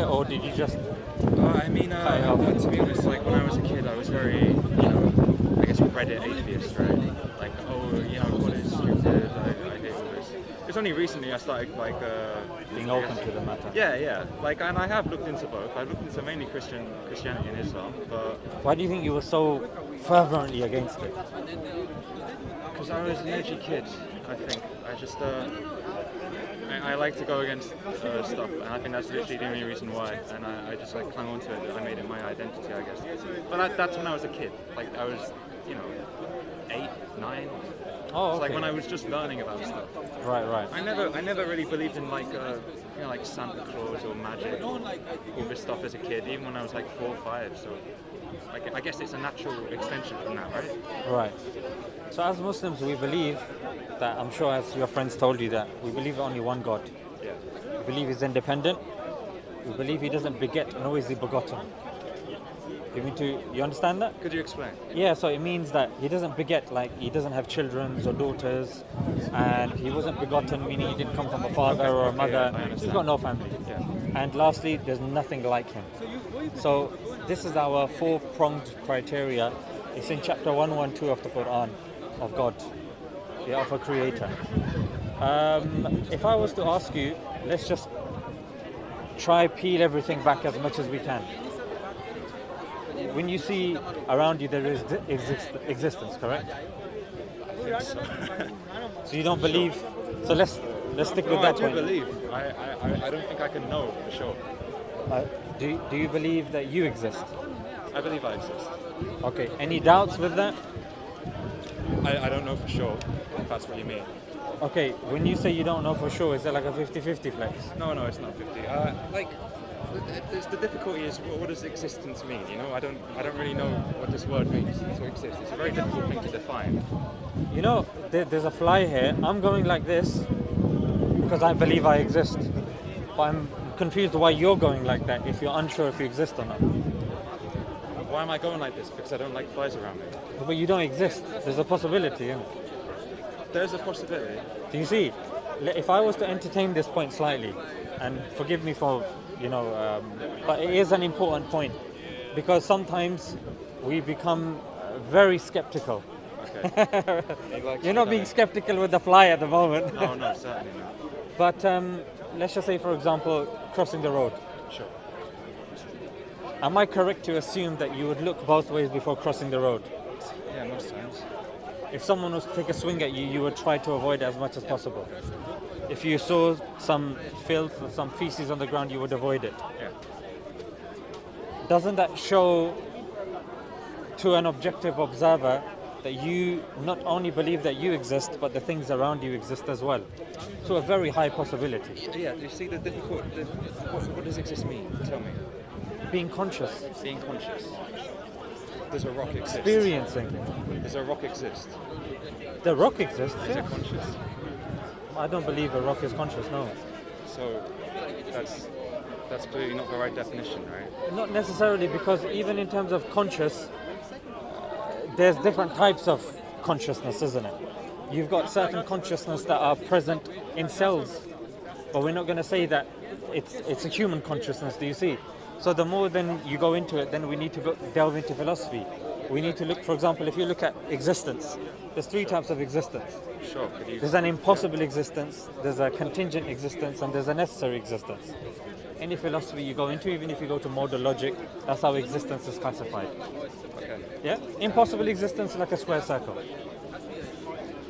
or did you just? To be honest, like when I was a kid, I was very, I guess Reddit atheist, right? Like, God is stupid. I hate all this. It's only recently I started Being open to the matter. Yeah. Like, and I have looked into both. I looked into mainly Christianity and Islam, but Why do you think you were so fervently against it? because I was an edgy kid, I think. I just I like to go against stuff, and I think that's literally the only reason why. And I just like clung on to it. I made it my identity, I guess. But that's when I was a kid. Like I was, 8, 9. Oh, okay. It's like when I was just learning about stuff. Right. I never really believed in like Santa Claus or magic, all this stuff as a kid. Even when I was like 4 or 5. So I guess it's a natural extension from that, right? Right. So as Muslims, we believe that, I'm sure as your friends told you, that we believe only one God. Yeah. We believe He's independent. We believe He doesn't beget, nor is He begotten. You understand that? Could you explain? Yeah, so it means that He doesn't beget, like He doesn't have children or daughters, and He wasn't begotten, meaning He didn't come from a father or a mother. He's got no family. Yeah. And lastly, there's nothing like Him. So this is our 4-pronged criteria. It's in chapter 112 of the Quran, of God, of a creator. If I was to ask you, let's just try peel everything back as much as we can. When you see around you there is existence, correct? So you don't believe. So let's stick with that point. I do believe. I don't think I can know for sure. Do you believe that you exist? I believe I exist. Okay. Any doubts with that? I don't know for sure if that's what you mean. Okay. When you say you don't know for sure, is it like a 50-50 flex? No, it's not 50. The difficulty is what does existence mean? I don't really know what this word means to exist. It's a very difficult thing to define. There's a fly here. I'm going like this because I believe I exist. But I'm confused why you're going like that if you're unsure if you exist or not. Why am I going like this? Because I don't like flies around me. But you don't exist. There's a possibility. Yeah? There's a possibility. Do you see? If I was to entertain this point slightly, and forgive me for, but it is an important point, because sometimes we become very skeptical. Okay. You're not being skeptical with the fly at the moment. No, certainly not. But let's just say, for example, crossing the road. Sure. Am I correct to assume that you would look both ways before crossing the road? Yeah, most times. If someone was to take a swing at you, you would try to avoid it as much as possible. If you saw some filth or some feces on the ground, you would avoid it. Yeah. Doesn't that show to an objective observer that you not only believe that you exist, but the things around you exist as well? To a very high possibility. Yeah, do you see what does exist mean? Tell me. Being conscious. Being conscious. Does a rock exist? Experiencing. Does a rock exist? The rock exists. Is it conscious? I don't believe a rock is conscious, no. So that's clearly not the right definition, right? Not necessarily, because even in terms of conscious, there's different types of consciousness, isn't it? You've got certain consciousness that are present in cells, but we're not going to say that it's a human consciousness, do you see? So the more then you go into it, then we need to delve into philosophy. We need to look, for example, if you look at existence, there's 3 types of existence. Sure. There's an impossible existence, there's a contingent existence, and there's a necessary existence. Any philosophy you go into, even if you go to modal logic, that's how existence is classified. Okay. Yeah? Impossible existence, like a square circle.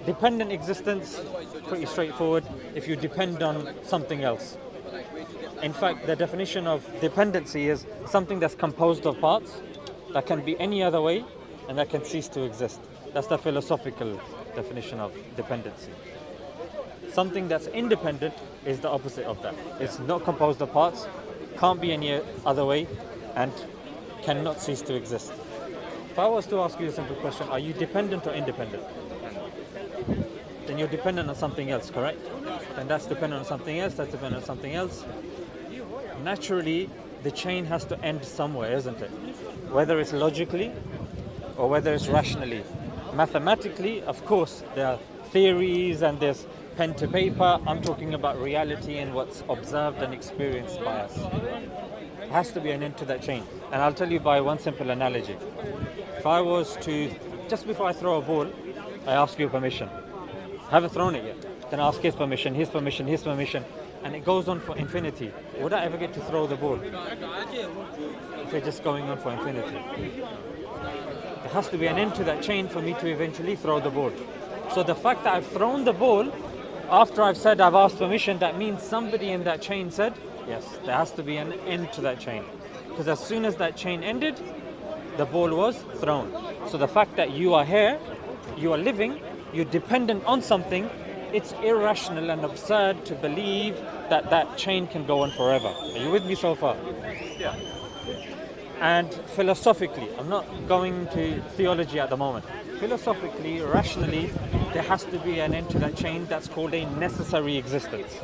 Dependent existence, pretty straightforward, if you depend on something else. In fact, the definition of dependency is something that's composed of parts, that can be any other way, and that can cease to exist. That's the philosophical definition of dependency. Something that's independent is the opposite of that. It's not composed of parts, can't be any other way, and cannot cease to exist. If I was to ask you a simple question, are you dependent or independent? Then you're dependent on something else, correct? And that's dependent on something else, that's dependent on something else. Naturally, the chain has to end somewhere, isn't it? Whether it's logically or whether it's rationally. Mathematically, of course, there are theories and there's pen to paper. I'm talking about reality and what's observed and experienced by us. There has to be an end to that chain. And I'll tell you by one simple analogy. If I was to, just before I throw a ball, I ask you permission. I haven't thrown it yet. Then I ask his permission, his permission, his permission, and it goes on for infinity. Would I ever get to throw the ball? If it's just going on for infinity. There has to be an end to that chain for me to eventually throw the ball. So the fact that I've thrown the ball, after I've said I've asked permission, that means somebody in that chain said, yes, there has to be an end to that chain. Because as soon as that chain ended, the ball was thrown. So the fact that you are here, you are living, you're dependent on something, it's irrational and absurd to believe that that chain can go on forever. Are you with me so far? Yeah. And philosophically, I'm not going to theology at the moment. Philosophically, rationally, there has to be an end to that chain. That's called a necessary existence.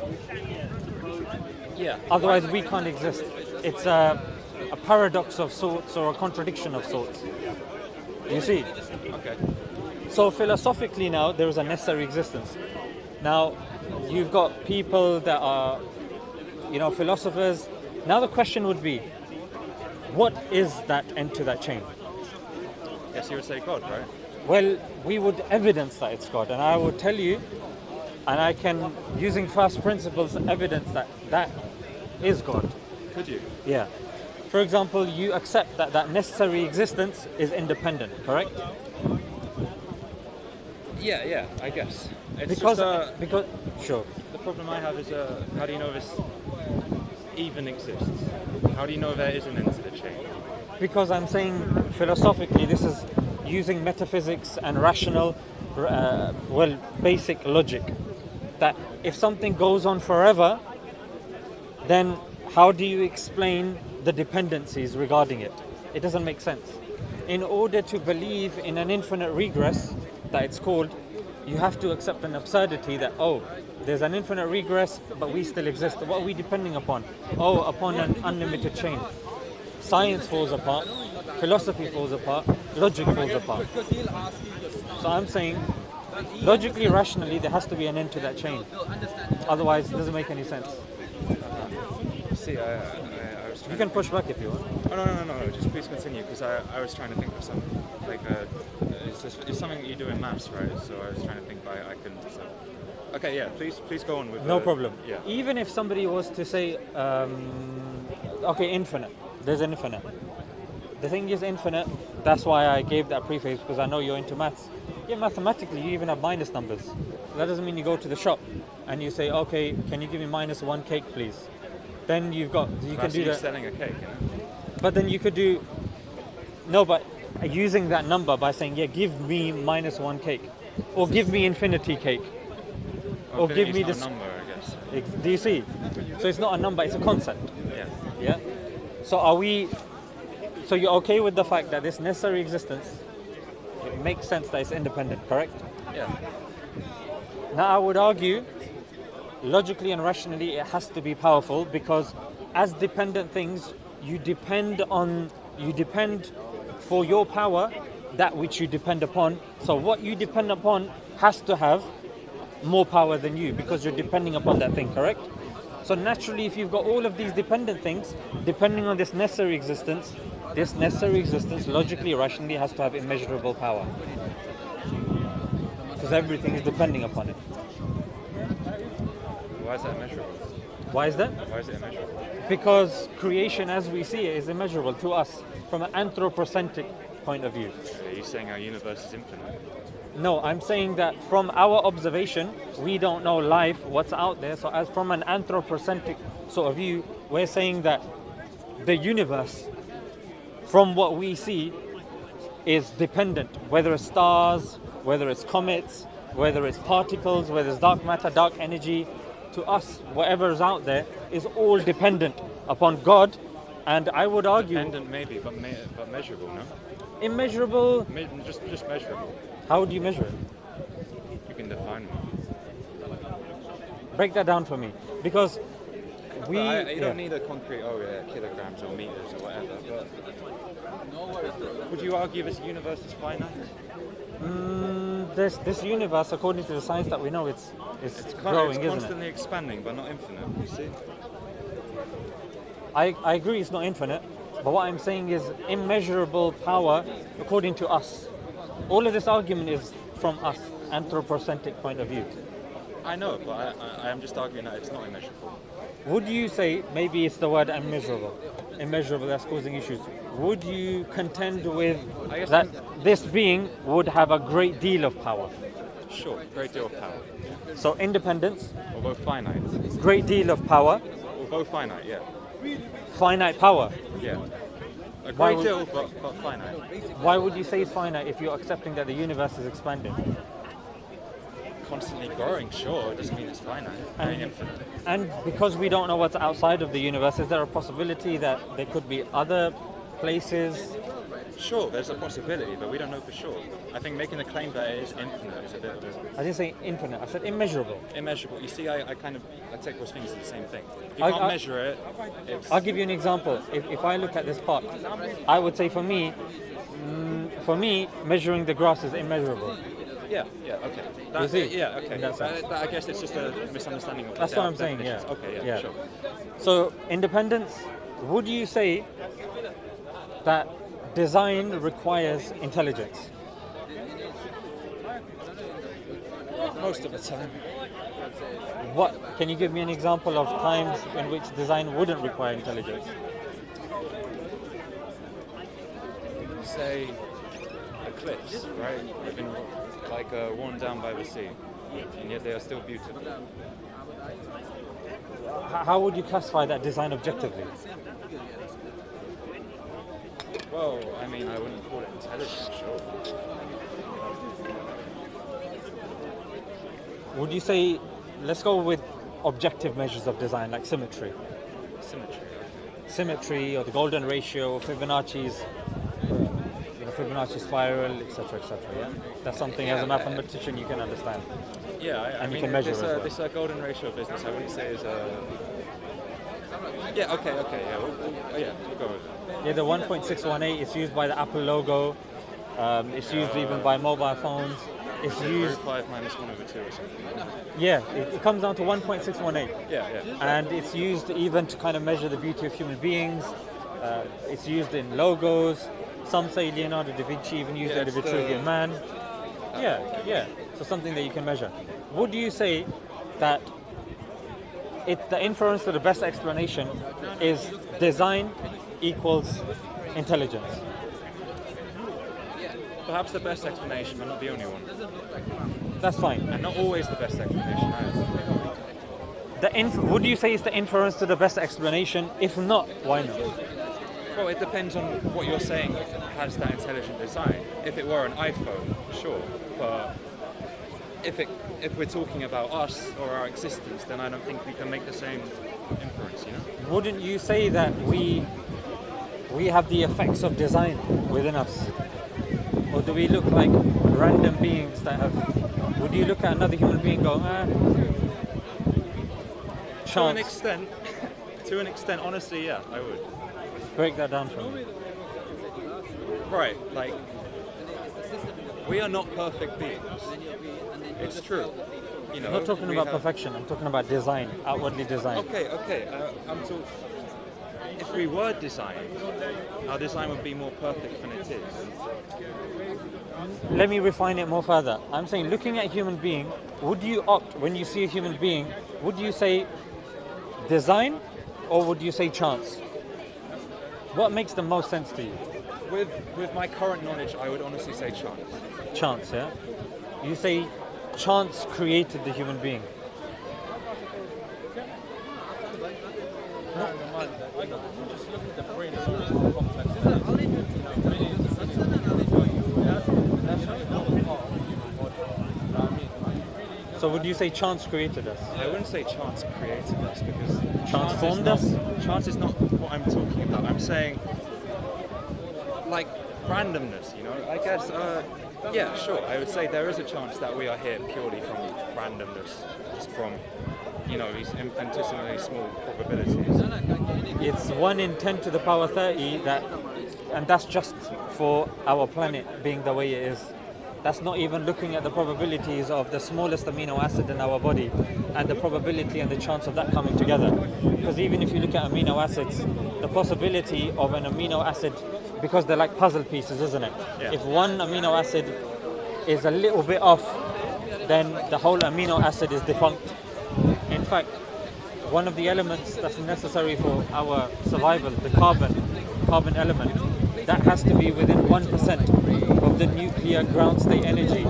Yeah. Otherwise, we can't exist. It's a paradox of sorts or a contradiction of sorts. You see? Okay. So philosophically now, there is a necessary existence. Now, you've got people that are, philosophers. Now the question would be, what is that end to that chain? Yes, you would say God, right? Well, we would evidence that it's God, and I would tell you, and I can, using first principles, evidence that that is God. Could you? Yeah. For example, you accept that that necessary existence is independent, correct? Yeah, I guess. It's Because sure. the problem I have is how do you know this even exists? How do you know there is an end to the chain? Because I'm saying philosophically, this is using metaphysics and rational, basic logic. That if something goes on forever, then how do you explain the dependencies regarding it? It doesn't make sense. In order to believe in an infinite regress, that it's called, you have to accept an absurdity that, there's an infinite regress, but we still exist. What are we depending upon? Upon an unlimited chain. Science falls apart, philosophy falls apart, logic falls apart. So I'm saying, logically, rationally, there has to be an end to that chain. Otherwise, it doesn't make any sense. See, I was trying You can push back if you want. Oh, no, just please continue, because I was trying to think of something, it's something that you do in maths, right? So I was trying to think, I couldn't decide. Okay, yeah, please go on with No problem. Yeah. Even if somebody was to say, infinite, there's an infinite. The thing is infinite, that's why I gave that preface, because I know you're into maths. Yeah, mathematically, you even have minus numbers. That doesn't mean you go to the shop and you say, okay, can you give me -1 cake, please? Then you can do that. Selling a cake, But then you could do, no, but using that number by saying, yeah, give me -1 cake, or give me infinity cake, or give me this number, I guess. Do you see? So it's not a number, it's a concept. Yeah. Yeah. So you're okay with the fact that this necessary existence, it makes sense that it's independent, correct? Yeah. Now I would argue, logically and rationally, it has to be powerful, because as dependent things, you depend for your power that which you depend upon. So what you depend upon has to have more power than you, because you're depending upon that thing, correct? So naturally, if you've got all of these dependent things, depending on this necessary existence logically, rationally has to have immeasurable power, because everything is depending upon it. Why is that immeasurable? Why is that? Why is it immeasurable? Because creation as we see it is immeasurable to us from an anthropocentric point of view. Are you saying our universe is infinite? No, I'm saying that from our observation, we don't know life, what's out there. So as from an anthropocentric sort of view, we're saying that the universe, from what we see, is dependent, whether it's stars, whether it's comets, whether it's particles, whether it's dark matter, dark energy. To us, whatever is out there is all dependent upon God, and I would argue... Dependent maybe, but measurable, no? Immeasurable... Just measurable. How do you measure it? You can define it. Break that down for me, because you don't need a concrete, kilograms or meters or whatever, but would you argue this universe is finite? This universe, according to the science that we know, it's growing, isn't it? It's constantly expanding, but not infinite, you see? I agree it's not infinite, but what I'm saying is immeasurable power according to us. All of this argument is from us, anthropocentric point of view. I know, but I am just arguing that it's not immeasurable. Would you say, maybe it's the word immeasurable that's causing issues. Would you contend with I guess that this being would have a great deal of power? Sure, great deal of power. So independence, Although finite. great deal of power, Although finite, yeah. finite power. Yeah. A Why great would- deal, but finite. Why would you say it's finite if you're accepting that the universe is expanding? Constantly growing, sure, it doesn't mean it's finite. I mean infinite. And because we don't know what's outside of the universe, is there a possibility that there could be other places? Sure, there's a possibility, but we don't know for sure. I think making the claim that it is infinite is a bit of I didn't say infinite, I said immeasurable. immeasurable. You see, I take those things as the same thing. If you I- can't I- measure it, it's... I'll give you an example. If I look at this pot, I would say for me, measuring the grass is immeasurable. Yeah, okay. You see? Yeah, okay. In that sense. I guess it's just a misunderstanding of That's the what I'm saying, yeah. definitions. Okay, Yeah. sure. So independence, would you say that design requires intelligence? Most of the time. What can you give me an example of times in which design wouldn't require intelligence? Say, the cliffs, right? They've been worn down by the sea, and yet they are still beautiful. How would you classify that design objectively? Well, I mean, I wouldn't call it intelligent, sure. Would you say, let's go with objective measures of design like symmetry? Symmetry or the golden ratio, or Fibonacci's, Fibonacci spiral, etc., etc. Yeah, that's something as a mathematician you can understand. Yeah, I And you mean, can measure this, as well. this golden ratio business, I wouldn't say is a... Yeah, okay, yeah, we'll go with that. Yeah, the 1.618 is used by the Apple logo. It's used even by mobile phones. It's used. 5 minus 1 over 2 or something. Yeah, it comes down to 1.618. Yeah. And it's used even to kind of measure the beauty of human beings. It's used in logos. Some say Leonardo da Vinci even used it in the Vitruvian Man. Yeah. So something that you can measure. Would you say that it's the inference to the best explanation is design equals intelligence? Perhaps the best explanation, but not the only one. That's fine. And not always the best explanation either. Would you say it's the inference to the best explanation? If not, why not? Well, it depends on what you're saying has that intelligent design. If it were an iPhone, sure. But if we're talking about us or our existence, then I don't think we can make the same inference, Wouldn't you say that we have the effects of design within us? Or do we look like random beings that have... Would you look at another human being and go, chance? To an extent, honestly, yeah, I would. Break that down for me. Right, we are not perfect beings. It's true. I'm not talking about perfection, I'm talking about design, outwardly design. Okay. I'm talking... If we were designed, our design would be more perfect than it is. Let me refine it more further. I'm saying, looking at a human being, would you opt, when you see a human being, would you say design or would you say chance? What makes the most sense to you? With my current knowledge, I would honestly say chance. Chance, yeah? You say chance created the human being. So would you say chance created us? I wouldn't say chance created us because Chance formed us? Chance is not what I'm talking about. I'm saying like randomness, I guess, yeah, sure. I would say there is a chance that we are here purely from randomness, just from, these infinitesimally small probabilities. It's 1 in 10 to the power 30 and that's just for our planet being the way it is. That's not even looking at the probabilities of the smallest amino acid in our body and the probability and the chance of that coming together. Because even if you look at amino acids, the possibility of an amino acid, because they're like puzzle pieces, isn't it? Yeah. If one amino acid is a little bit off, then the whole amino acid is defunct. In fact, one of the elements that's necessary for our survival, the carbon element, that has to be within 1% of the nuclear ground state energy.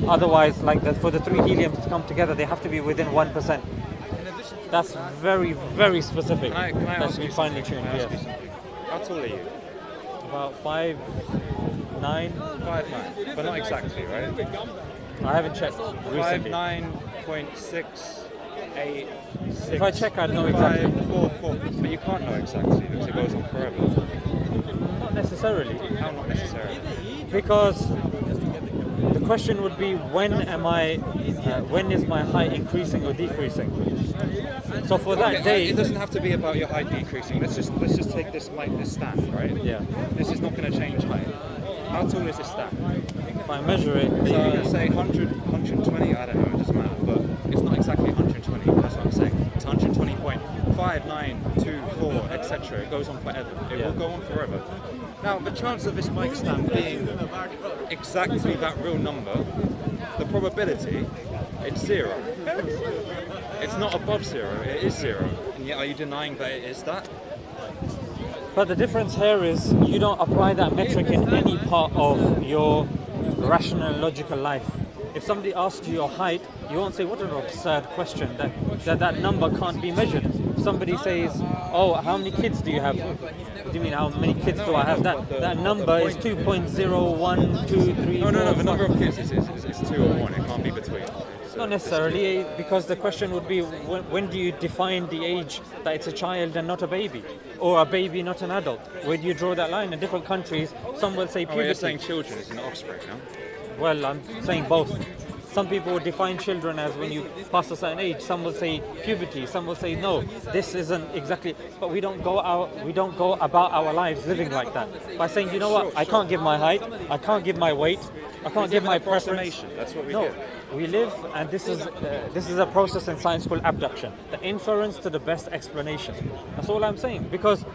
Otherwise, for the 3 heliums to come together, they have to be within 1%. That's very, very specific. Can I That's ask been you finely something? tuned. Can I ask you Yes. something? How tall are you? About 5'9". 5'9", but not exactly, right? I haven't checked recently. 5'9.686. If I check, I'd know exactly. 5'4", but you can't know exactly because it goes on forever. Not necessarily. How not necessarily? Because the question would be, when is my height increasing or decreasing? So for that day, it doesn't have to be about your height decreasing. Let's just take this stand, right? yeah, This is not going to change height. How tall is this stand? if I measure it, So let's say 100, 120, I don't know, it doesn't matter, but it's not exactly 120, that's what I'm saying. It's 120.5924, etc. It goes on forever. It will go on forever. Now, the chance of this mic stand being exactly that real number, the probability, it's 0. It's not above 0, it is 0. And yet, are you denying that it is that? but the difference here is you don't apply that metric in any part of your rational logical life. If somebody asks you your height, you won't say, what an absurd question, that number can't be measured. Somebody says, oh, how many kids do you have? What do you mean, how many kids do I have? That number is 2.0123. No, the number of kids is 2 or 1, it can't be between. Not necessarily, because the question would be, when do you define the age that it's a child and not a baby? Or a baby, not an adult? Where do you draw that line? In different countries, some will say puberty. You're saying children is an offspring, no? Well, I'm saying both. Some people would define children as when you pass a certain age. Some will say puberty. Some will say no, this isn't exactly. But we don't go about our lives living like that. By saying, you know what, I can't give my height, I can't give my weight, I can't give my preference. That's what we No, give. we live, and this is a process in science called abduction, the inference to the best explanation. That's all I'm saying. Because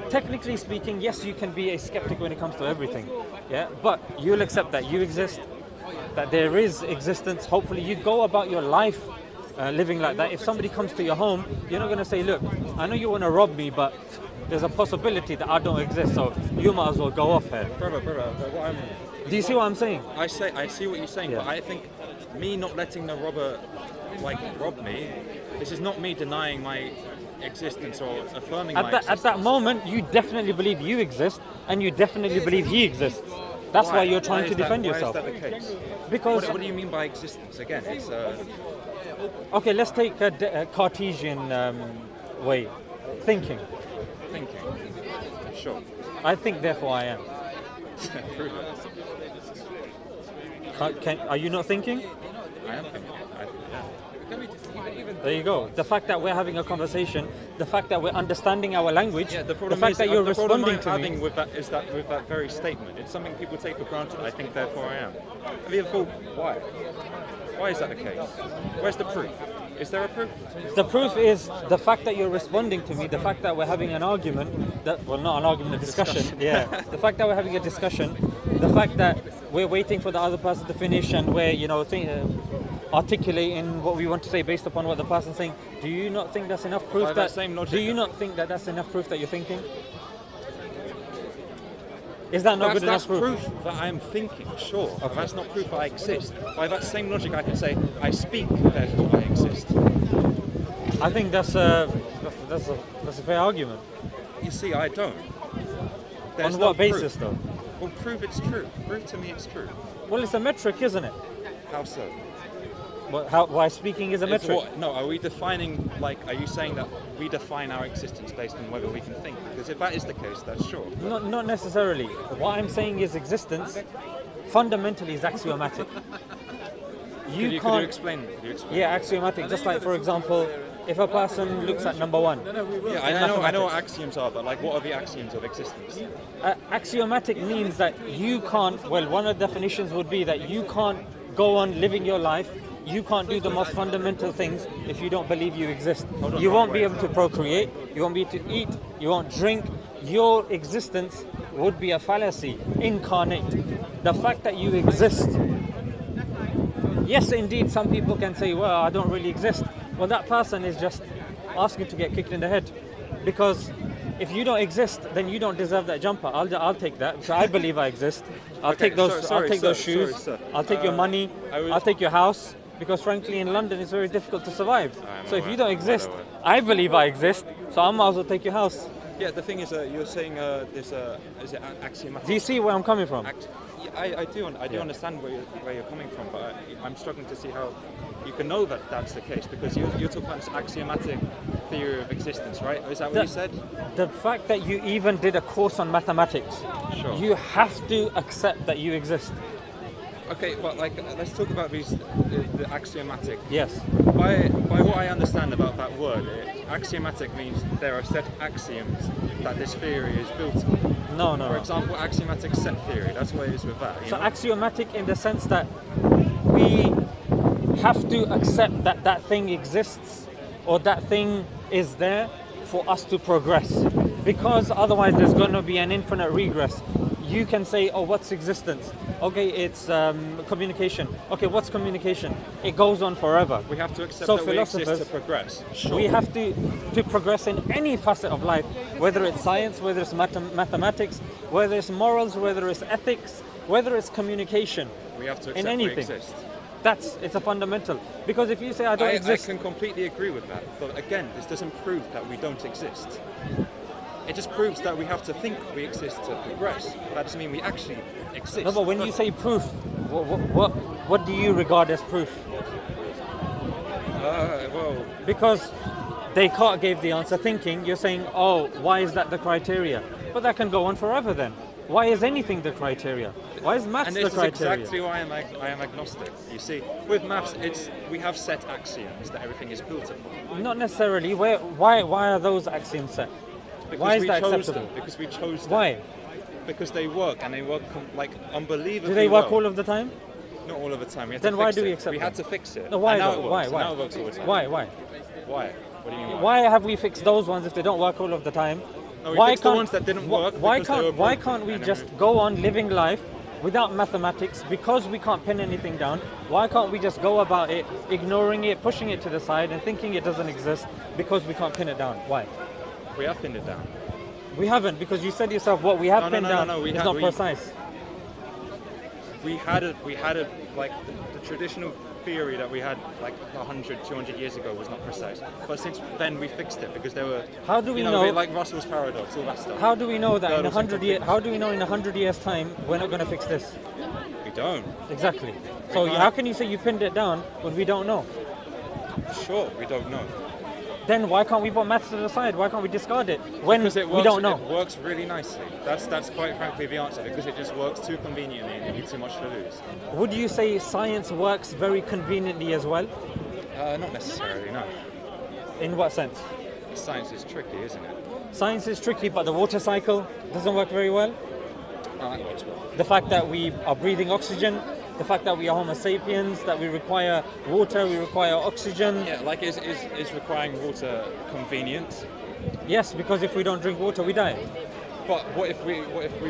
technically speaking, yes, you can be a skeptic when it comes to everything, yeah. But you'll accept that you exist, that there is existence. Hopefully, you go about your life living like that. If somebody comes to your home, you're not going to say, look, I know you want to rob me, but there's a possibility that I don't exist, so you might as well go off here. Brother, Do you see what I'm saying? I see what you're saying, Yeah. but I think me not letting the robber rob me, this is not me denying my existence or affirming my existence. At that moment, you definitely believe you exist, and you definitely believe he exists. That's why you're trying to defend yourself. Why is that the case? Because What do you mean by existence? Again, it's okay, let's take a Cartesian way thinking. thinking. Sure. I think, therefore I am. Prove it. Are you not thinking? I am thinking. There you go. The fact that we're having a conversation, the fact that we're understanding our language, Yeah, the fact that you're responding to me. with that is that with that very statement, it's something people take for granted. I think, therefore I am. Have you ever thought why? Why is that the case? Where's the proof? Is there a proof? The proof is the fact that you're responding to me, the fact that we're having an argument, not an argument, a discussion. Yeah. The fact that we're having a discussion, the fact that we're waiting for the other person to finish and we're, articulating what we want to say based upon what the person's saying. Do you not think that's enough proof By that same logic, do you not think that that's enough proof that you're thinking? Is that not good enough proof? proof? That I'm thinking, sure. Okay. That's not proof that I exist. By that same logic, I can say I speak, therefore I exist. I think that's a fair argument. You see, I don't. There's On no what basis, proof. though? Well, prove it's true. Prove to me it's true. Well, it's a metric, isn't it? How so? Why speaking is a metric? Are we defining, are you saying that we define our existence based on whether we can think? Because if that is the case, that's sure. Not necessarily. What I'm saying is existence fundamentally is axiomatic. Could you explain? Yeah, axiomatic. Just like, for example, if a person looks at number one. Yeah, I know what axioms are, but like, what are the axioms of existence? Axiomatic means that you can't, well, one of the definitions would be that you can't go on living your life, you can't do the most fundamental things if you don't believe you exist. You won't be able to procreate, you won't be able to eat, you won't drink. Your existence would be a fallacy, incarnate. The fact that you exist. Yes, indeed, some people can say, well, I don't really exist. Well, that person is just asking to get kicked in the head. Because if you don't exist, then you don't deserve that jumper. I'll take that. So I believe I exist. I'll take those shoes. I'll take your money. I'll take your house. Because frankly, in London, it's very difficult to survive. So if you don't exist, I believe I exist. So I might as well take your house. Yeah, the thing is, you're saying is it axiomatic? Do you see where I'm coming from? I do understand where you're coming from, but I'm struggling to see how you can know that that's the case, because you're talking about this axiomatic theory of existence, right? Is that what you said? The fact that you even did a course on mathematics, sure. You have to accept that you exist. Okay, but like, let's talk about the axiomatic. Yes. By what I understand about that word, axiomatic means there are set axioms that this theory is built on. No. For example, axiomatic set theory. That's what it is with that. So axiomatic in the sense that we have to accept that that thing exists or that thing is there for us to progress, because otherwise there's going to be an infinite regress. You can say, oh, what's existence? Okay, it's communication. Okay, what's communication? It goes on forever. We have to accept that we exist to progress. Sure. We have to progress in any facet of life, whether it's science, whether it's mathematics, whether it's morals, whether it's ethics, whether it's communication. We have to accept in anything. We exist. It's a fundamental. Because if you say I don't exist... I can completely agree with that. But again, this doesn't prove that we don't exist. It just proves that we have to think we exist to progress. That doesn't mean we actually exist. No, but when you say proof, what do you regard as proof? Well... Because Descartes gave the answer thinking, you're saying, oh, why is that the criteria? But that can go on forever then. Why is anything the criteria? Why is maths the criteria? And this is exactly why I am agnostic. You see, with maths, we have set axioms that everything is built upon. Not necessarily. Why are those axioms set? Because why is that acceptable? Because we chose them. Why? Because they work, and they work like unbelievably. Do they work well. all of the time? Not all of the time. Then why do we accept them? We had to fix it. No, why? Now it works. Why? Now it works all the time. Why? Why? What do you mean? Why have we fixed those ones if they don't work all of the time? No, we fixed the ones that didn't work. Why can't we just go on living life without mathematics? Because we can't pin anything down. Why can't we just go about it, ignoring it, pushing it to the side, and thinking it doesn't exist because we can't pin it down? Why? We have pinned it down. We haven't, because you said yourself what we have pinned down is not precise. We had like the traditional theory that we had like 100, 200 years ago was not precise. But since then we fixed it, because there were. How do we know? Like Russell's paradox, all that stuff. How do we know that in 100 years? How do we know in 100 years' time we're not going to fix this? We don't. Exactly. So how can you say you pinned it down when we don't know? Sure, we don't know. Then why can't we put maths to the side? Why can't we discard it when we don't know? It works really nicely. That's quite frankly the answer, because it just works too conveniently and you need too much to lose. Would you say science works very conveniently as well? Not necessarily, no. In what sense? Science is tricky, isn't it? Science is tricky, but the water cycle doesn't work very well. Oh, that works well. The fact that we are breathing oxygen, the fact that we are Homo sapiens, that we require water, we require oxygen. Yeah, like is requiring water convenient? Yes, because if we don't drink water, we die. But what if we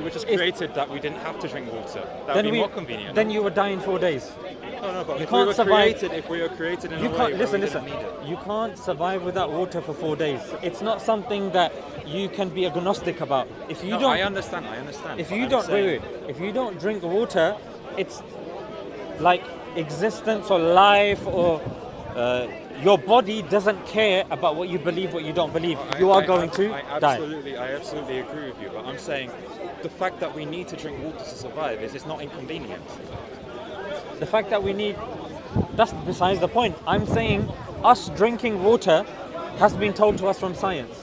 were just created that we didn't have to drink water? That would be more convenient. Then you would die in 4 days. No, but if we were created in a way where we didn't need it. You can't survive without water for 4 days. It's not something that you can be agnostic about. If you don't, I understand. If you don't, if you don't drink water, it's like existence or life or your body doesn't care about what you believe, what you don't believe. You are going to die. I absolutely agree with you, but I'm saying the fact that we need to drink water to survive is not inconvenient. The fact that we need, that's besides the point. I'm saying us drinking water has been told to us from science.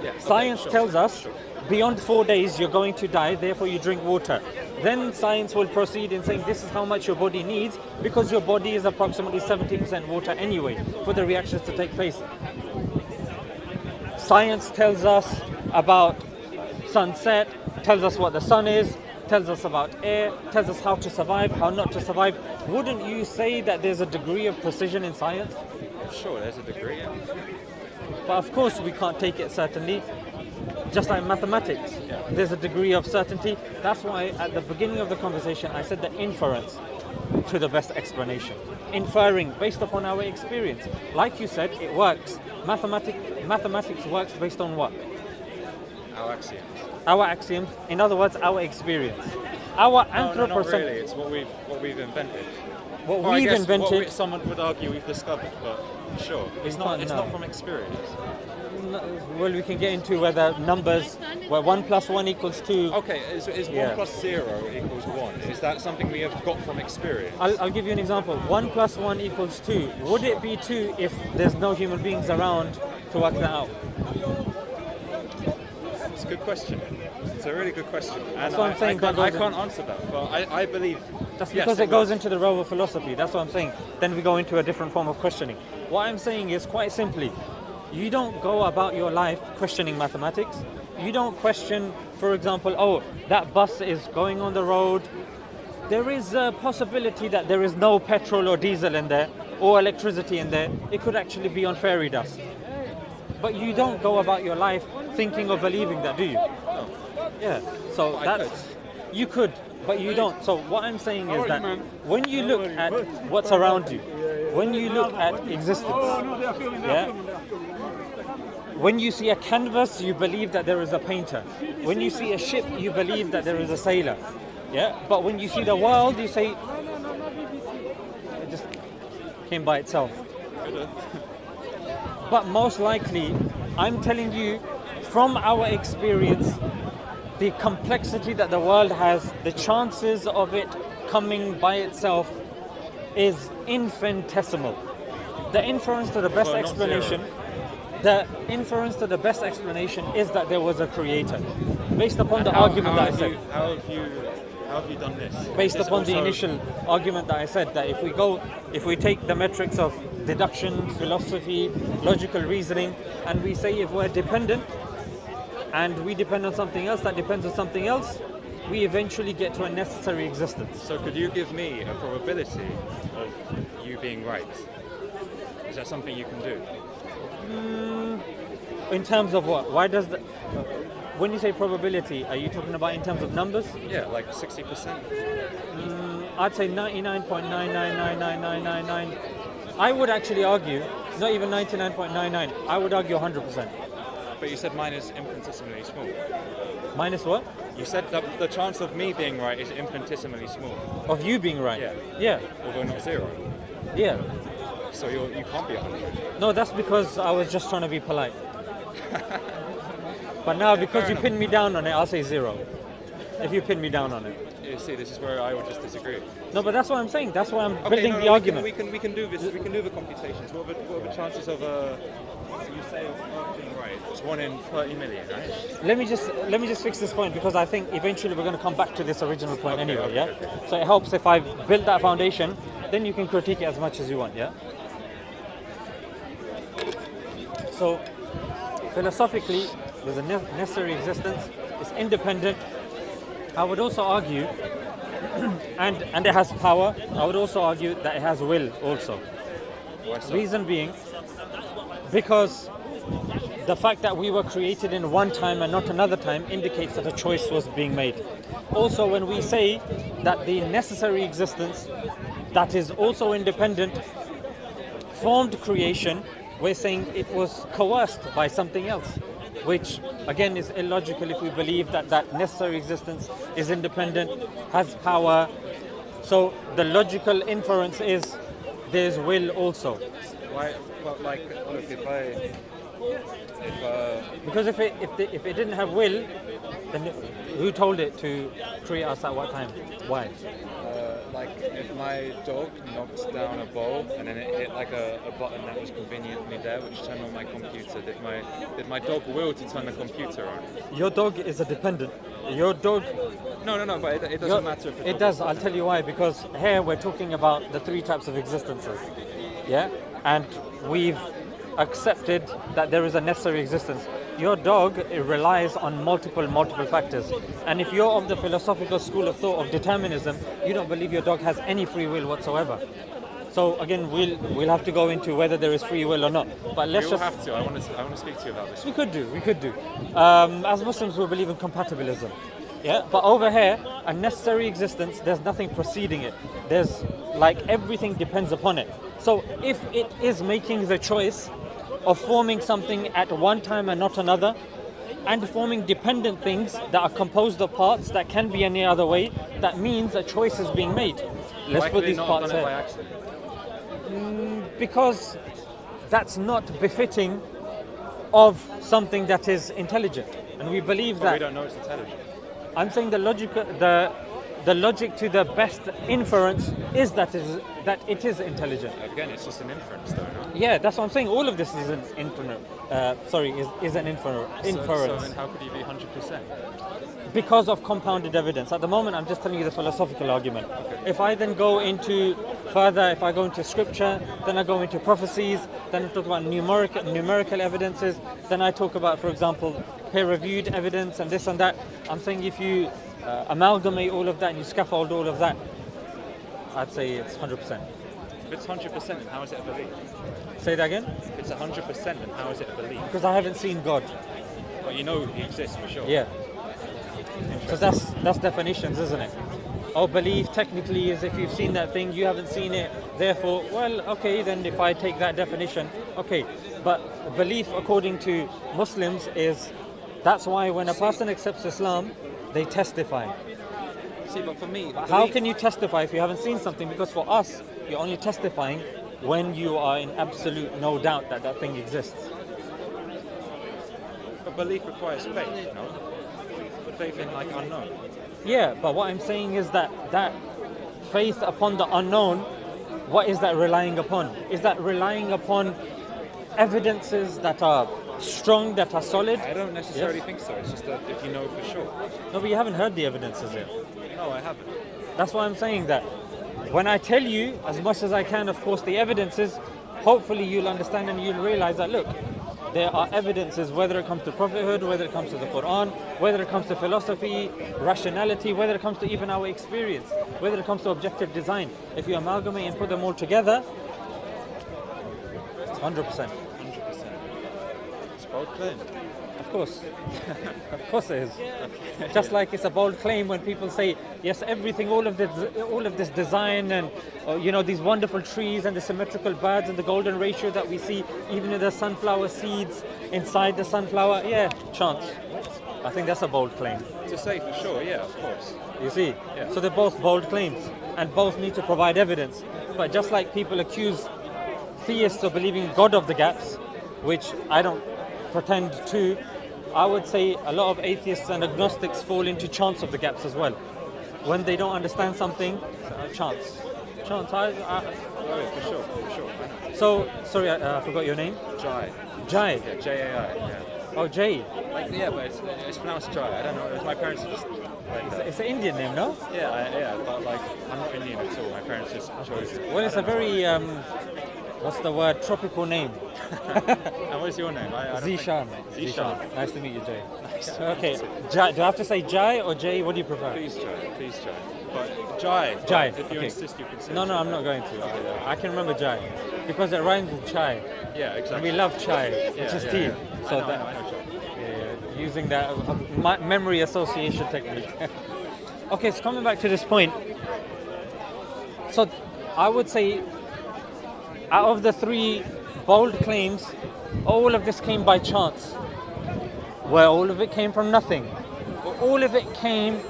Yeah, okay, science tells us beyond 4 days you're going to die, therefore you drink water. Then science will proceed in saying this is how much your body needs, because your body is approximately 70% water anyway for the reactions to take place. Science tells us about sunset, tells us what the sun is, tells us about air, tells us how to survive, how not to survive. Wouldn't you say that there's a degree of precision in science? Sure, there's a degree. Yeah. But of course we can't take it certainly. Just like mathematics, there's a degree of certainty. That's why at the beginning of the conversation I said that inference to the best explanation. Inferring based upon our experience. Like you said, it works. Mathematics works based on what? Our axioms. Our axioms. In other words, our experience. Our No, not really. It's what we've invented. What Or I we've guess invented. someone would argue we've discovered, but sure, it's not from experience. Well, we can get into whether numbers, where 1 + 1 = 2. Okay, is 1 + 0 = 1? Is that something we have got from experience? I'll give you an example. 1 + 1 = 2. Would it be 2 if there's no human beings around to work that out? It's a good question. It's a really good question. And That's what I'm saying. I can't answer that, but I believe... That's yes, because it goes into the realm of philosophy. That's what I'm saying. Then we go into a different form of questioning. What I'm saying is quite simply, you don't go about your life questioning mathematics. You don't question, for example, oh, that bus is going on the road. There is a possibility that there is no petrol or diesel in there or electricity in there. It could actually be on fairy dust. But you don't go about your life thinking or believing that, do you? No. Yeah. So you could, but you don't. So what I'm saying is that when you look at what's around you, when you look at existence, yeah. When you see a canvas, you believe that there is a painter. When you see a ship, you believe that there is a sailor. Yeah. But when you see the world, you say it just came by itself. But most likely, I'm telling you, from our experience, the complexity that the world has, the chances of it coming by itself is infinitesimal. The inference to the best explanation, is that there was a creator, based upon the argument that I said. How have you done this? Based upon the initial argument that I said, that if we take the metrics of deduction, philosophy, logical reasoning, and we say if we're dependent, and we depend on something else that depends on something else, we eventually get to a necessary existence. So could you give me a probability of you being right? Is that something you can do? In terms of what? Why does when you say probability, are you talking about in terms of numbers? Yeah, like 60%. I'd say 99.99999999. I would actually argue, not even 99.99, I would argue 100%. But you said mine is infinitesimally small. Minus what? You said that the chance of me being right is infinitesimally small. Of you being right? Yeah. Yeah. Although not 0. Yeah. So you can't be 100. No, that's because I was just trying to be polite. But now, because you pinned me down on it, I'll say 0. If you pin me down on it. You see, this is where I would just disagree. No, but that's what I'm saying. That's why I'm building the argument. We can do this. We can do the computations. What are the chances of you say of being right? It's 1 in 30 million, right? Let me just fix this point, because I think eventually we're going to come back to this original point anyway. Yeah. Okay. So it helps if I've built that foundation. Then you can critique it as much as you want. Yeah. So philosophically, there's a necessary existence. It's independent. I would also argue, and it has power. I would also argue that it has will also. Why so? Reason being, because the fact that we were created in one time and not another time indicates that a choice was being made. Also, when we say that the necessary existence that is also independent formed creation, we're saying it was coerced by something else, which again is illogical if we believe that that necessary existence is independent, has power. So the logical inference is there's will also. Why? Well, like, look, because if it didn't have will, then who told it to create us at what time? Why? like if my dog knocked down a bowl and then it hit like a button that was conveniently there, which turned on my computer, did my dog will to turn the computer on? Your dog is a dependent. Your dog. No, but it doesn't matter if it does. I'll tell you why. Because here we're talking about the three types of existences. Yeah, and we've accepted that there is a necessary existence. Your dog, it relies on multiple factors. And if you're of the philosophical school of thought of determinism, you don't believe your dog has any free will whatsoever. So again, we'll have to go into whether there is free will or not. But let's We will just have to. I want to speak to you about this. we could do. As Muslims, we believe in compatibilism. Yeah, but over here, a necessary existence, there's nothing preceding it. There's like everything depends upon it. So if it is making the choice of forming something at one time and not another, and forming dependent things that are composed of parts that can be any other way, that means a choice is being made. Let's put these parts done it here. by accident? Because that's not befitting of something that is intelligent. And we believe But we that. don't know it's intelligent. I'm saying the logic to the best inference is that it is intelligent. Again, it's just an inference, though, no? Yeah, that's what I'm saying. All of this is an inference. Is an inference. So then how could you be 100%? Because of compounded evidence. At the moment, I'm just telling you the philosophical argument. If I then go into further, if I go into scripture, then I go into prophecies, then I talk about numerical evidences, then I talk about, for example, peer-reviewed evidence and this and that. I'm saying if you amalgamate all of that and you scaffold all of that, I'd say it's 100%. If it's 100%, then how is it a belief? Say that again? If it's 100%, then how is it a belief? Because I haven't seen God. Well, you know he exists for sure. Yeah. Because that's definitions, isn't it? Oh, belief technically is if you've seen that thing, you haven't seen it. Therefore, well, okay, then if I take that definition, okay. But belief, according to Muslims, is that's why when a person accepts Islam, they testify. See, but for me, How can you testify if you haven't seen something? Because for us, you're only testifying when you are in absolute no doubt that that thing exists. But belief requires faith, no? Faith in like unknown. Yeah, but what I'm saying is that faith upon the unknown, what is that relying upon? Is that relying upon evidences that are strong, that are solid? I don't necessarily think so. It's just that if you know for sure. No, but you haven't heard the evidences yet. No, I haven't. That's why I'm saying that. When I tell you, as much as I can, of course, the evidences, hopefully you'll understand and you'll realize that, look, there are evidences, whether it comes to prophethood, whether it comes to the Quran, whether it comes to philosophy, rationality, whether it comes to even our experience, whether it comes to objective design. If you amalgamate and put them all together, it's 100%. 100%. It's a bold claim. Of course. Of course it is. Just like it's a bold claim when people say, yes, everything, all of this design and these wonderful trees and the symmetrical birds and the golden ratio that we see, even in the sunflower seeds inside the sunflower, yeah, chance. I think that's a bold claim. To say for sure, yeah, of course. You see? Yeah. So they're both bold claims and both need to provide evidence. But just like people accuse theists of believing God of the gaps, which I don't pretend to, I would say a lot of atheists and agnostics fall into chance of the gaps as well. When they don't understand something, chance. Oh, yeah, for sure. I know. So, sorry, I forgot your name. Jai. Jai. Yeah, J-A-I, yeah. Oh, Jai. Like, yeah, but it's pronounced Jai. I don't know. My parents just like that. It's an Indian name, no? Yeah, but like I'm not Indian at all. My parents just chose it. Well, it's a very, what's the word, tropical name. And what's your name? I don't think- Zishan. Zishan. Nice to meet you, Jay. Nice. Okay, Jai, do I have to say Jai or Jay? What do you prefer? Please, Jai. But Jai. Jai. If you Okay. insist, you can say. No, I'm not going to. I can remember Jai because it rhymes with chai. Yeah, And exactly. we love chai, which is tea. So I know that, Jai. yeah, using that memory association technique. Okay, so coming back to this point. So I would say out of the three bold claims, all of this came by chance. Well, all of it came from nothing. All of it came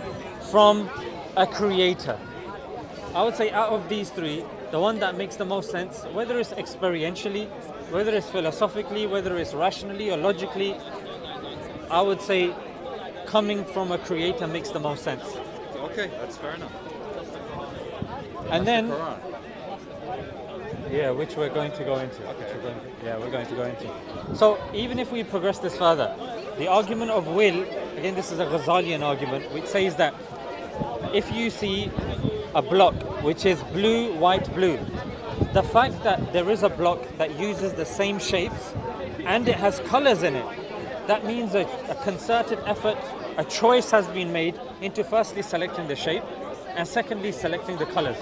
from a creator. I would say out of these three, the one that makes the most sense, whether it's experientially, whether it's philosophically, whether it's rationally or logically, I would say coming from a creator makes the most sense. Okay, that's fair enough. And then, The Quran. yeah, which we're going to go into. Okay. We're going to go into. So even if we progress this further, the argument of will, again, this is a Ghazalian argument, which says that if you see a block which is blue, white, blue, the fact that there is a block that uses the same shapes and it has colors in it, that means a concerted effort, a choice has been made into firstly selecting the shape and secondly selecting the colors.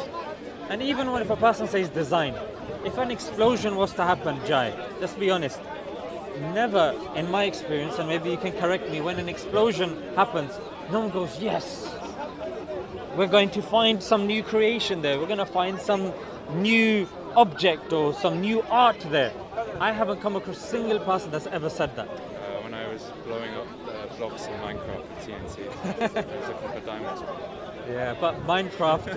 And even if a person says design, if an explosion was to happen, Jai, let's be honest, never in my experience, and maybe you can correct me, when an explosion happens, no one goes, yes, we're going to find some new creation there, we're going to find some new object or some new art there. I haven't come across a single person that's ever said that. When I was blowing up blocks in Minecraft with TNT, I was looking for diamonds. Yeah, but Minecraft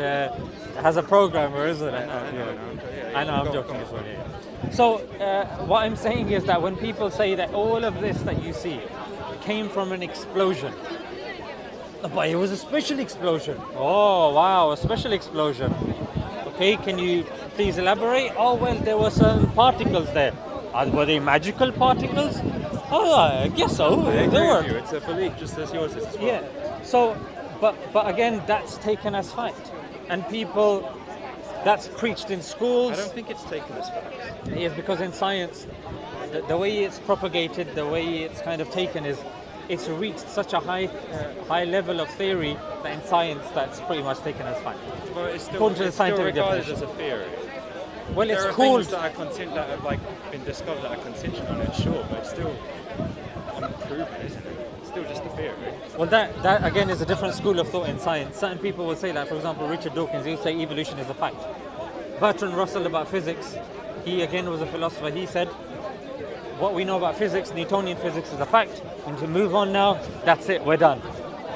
has a programmer, isn't it? I know, I'm joking as well. Yeah. So what I'm saying is that when people say that all of this that you see came from an explosion, but it was a special explosion. Oh wow, a special explosion. Okay, can you please elaborate? Oh well, there were some particles there. Were they magical particles? Oh, I guess so. They were. It's a belief just as yours is as well. Yeah. So, but again, that's taken as fact, and people, that's preached in schools. I don't think it's taken as fact. Yes, because in science, the way it's propagated, the way it's kind of taken is, it's reached such a high level of theory that in science that's pretty much taken as fact. Well, it's still, According to the scientific regarded definition. as a theory. Well, There it's are called. things that have like been discovered that are contingent on it, sure, but it's still unproven, isn't it? It's still just a theory. Well, that again is a different school of thought in science. Certain people will say that, for example, Richard Dawkins, he'll say evolution is a fact. Bertrand Russell about physics, he again was a philosopher, he said, what we know about physics, Newtonian physics is a fact, and to move on now, that's it, we're done.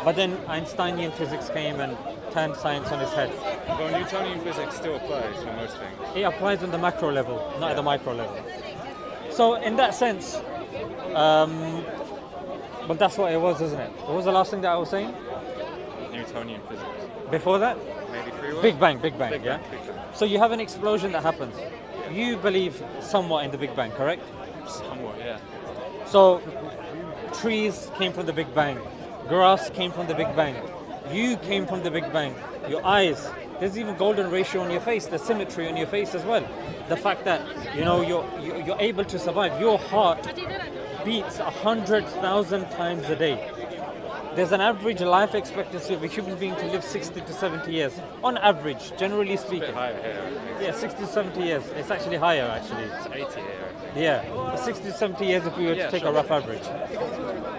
But then Einsteinian physics came and turned science on its head. Well, Newtonian physics still applies for most things. It applies on the macro level, not at the micro level. So in that sense, but that's what it was, isn't it? What was the last thing that I was saying? Newtonian physics. Before that? Maybe free will? Big Bang, yeah? Big Bang. So you have an explosion that happens. You believe somewhat in the Big Bang, correct? Somewhat, yeah. So trees came from the Big Bang. Grass came from the Big Bang. You came from the Big Bang. Your eyes. There's even golden ratio on your face, the symmetry on your face as well. The fact that you're able to survive. Your heart beats 100,000 times a day. There's an average life expectancy of a human being to live 60 to 70 years. On average, generally speaking. A bit higher here. Yeah, 60 to 70 years. It's actually higher, actually. It's 80 here. Yeah, 60 to 70 years if we were to take a rough average.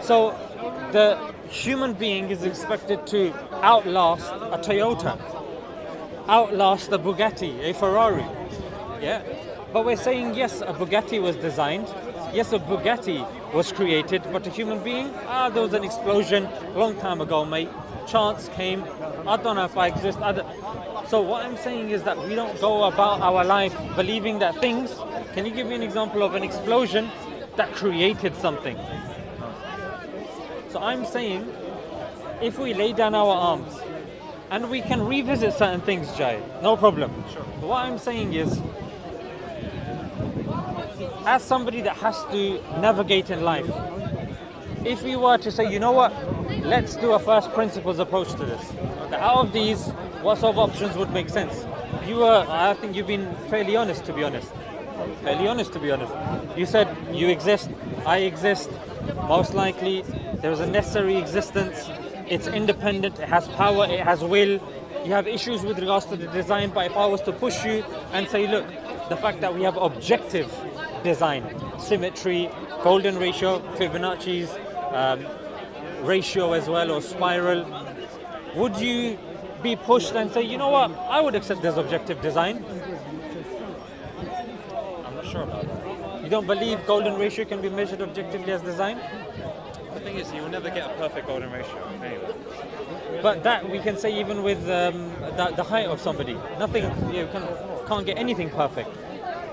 So the human being is expected to outlast a Toyota, outlast a Bugatti, a Ferrari. Yeah, but we're saying yes, a Bugatti was designed. Yes, a Bugatti was created, but a human being, there was an explosion a long time ago, mate. Chance came. I don't know if I exist. So what I'm saying is that we don't go about our life believing that things. Can you give me an example of an explosion that created something? So I'm saying, if we lay down our arms and we can revisit certain things, Jai, no problem. Sure. But what I'm saying is, as somebody that has to navigate in life, if we were to say, you know what, let's do a first principles approach to this. Out of these, what sort of options would make sense? I think you've been fairly honest, to be honest. You said you exist, I exist, most likely there is a necessary existence, it's independent, it has power, it has will. You have issues with regards to the design, but if I was to push you and say, look, the fact that we have objective design, symmetry, golden ratio, Fibonacci's ratio as well, or spiral, would you be pushed and say, you know what, I would accept this objective design? I'm not sure about that. You don't believe golden ratio can be measured objectively as design? The thing is, you will never get a perfect golden ratio anyway. But that we can say even with the height of somebody. Nothing, you can't get anything perfect.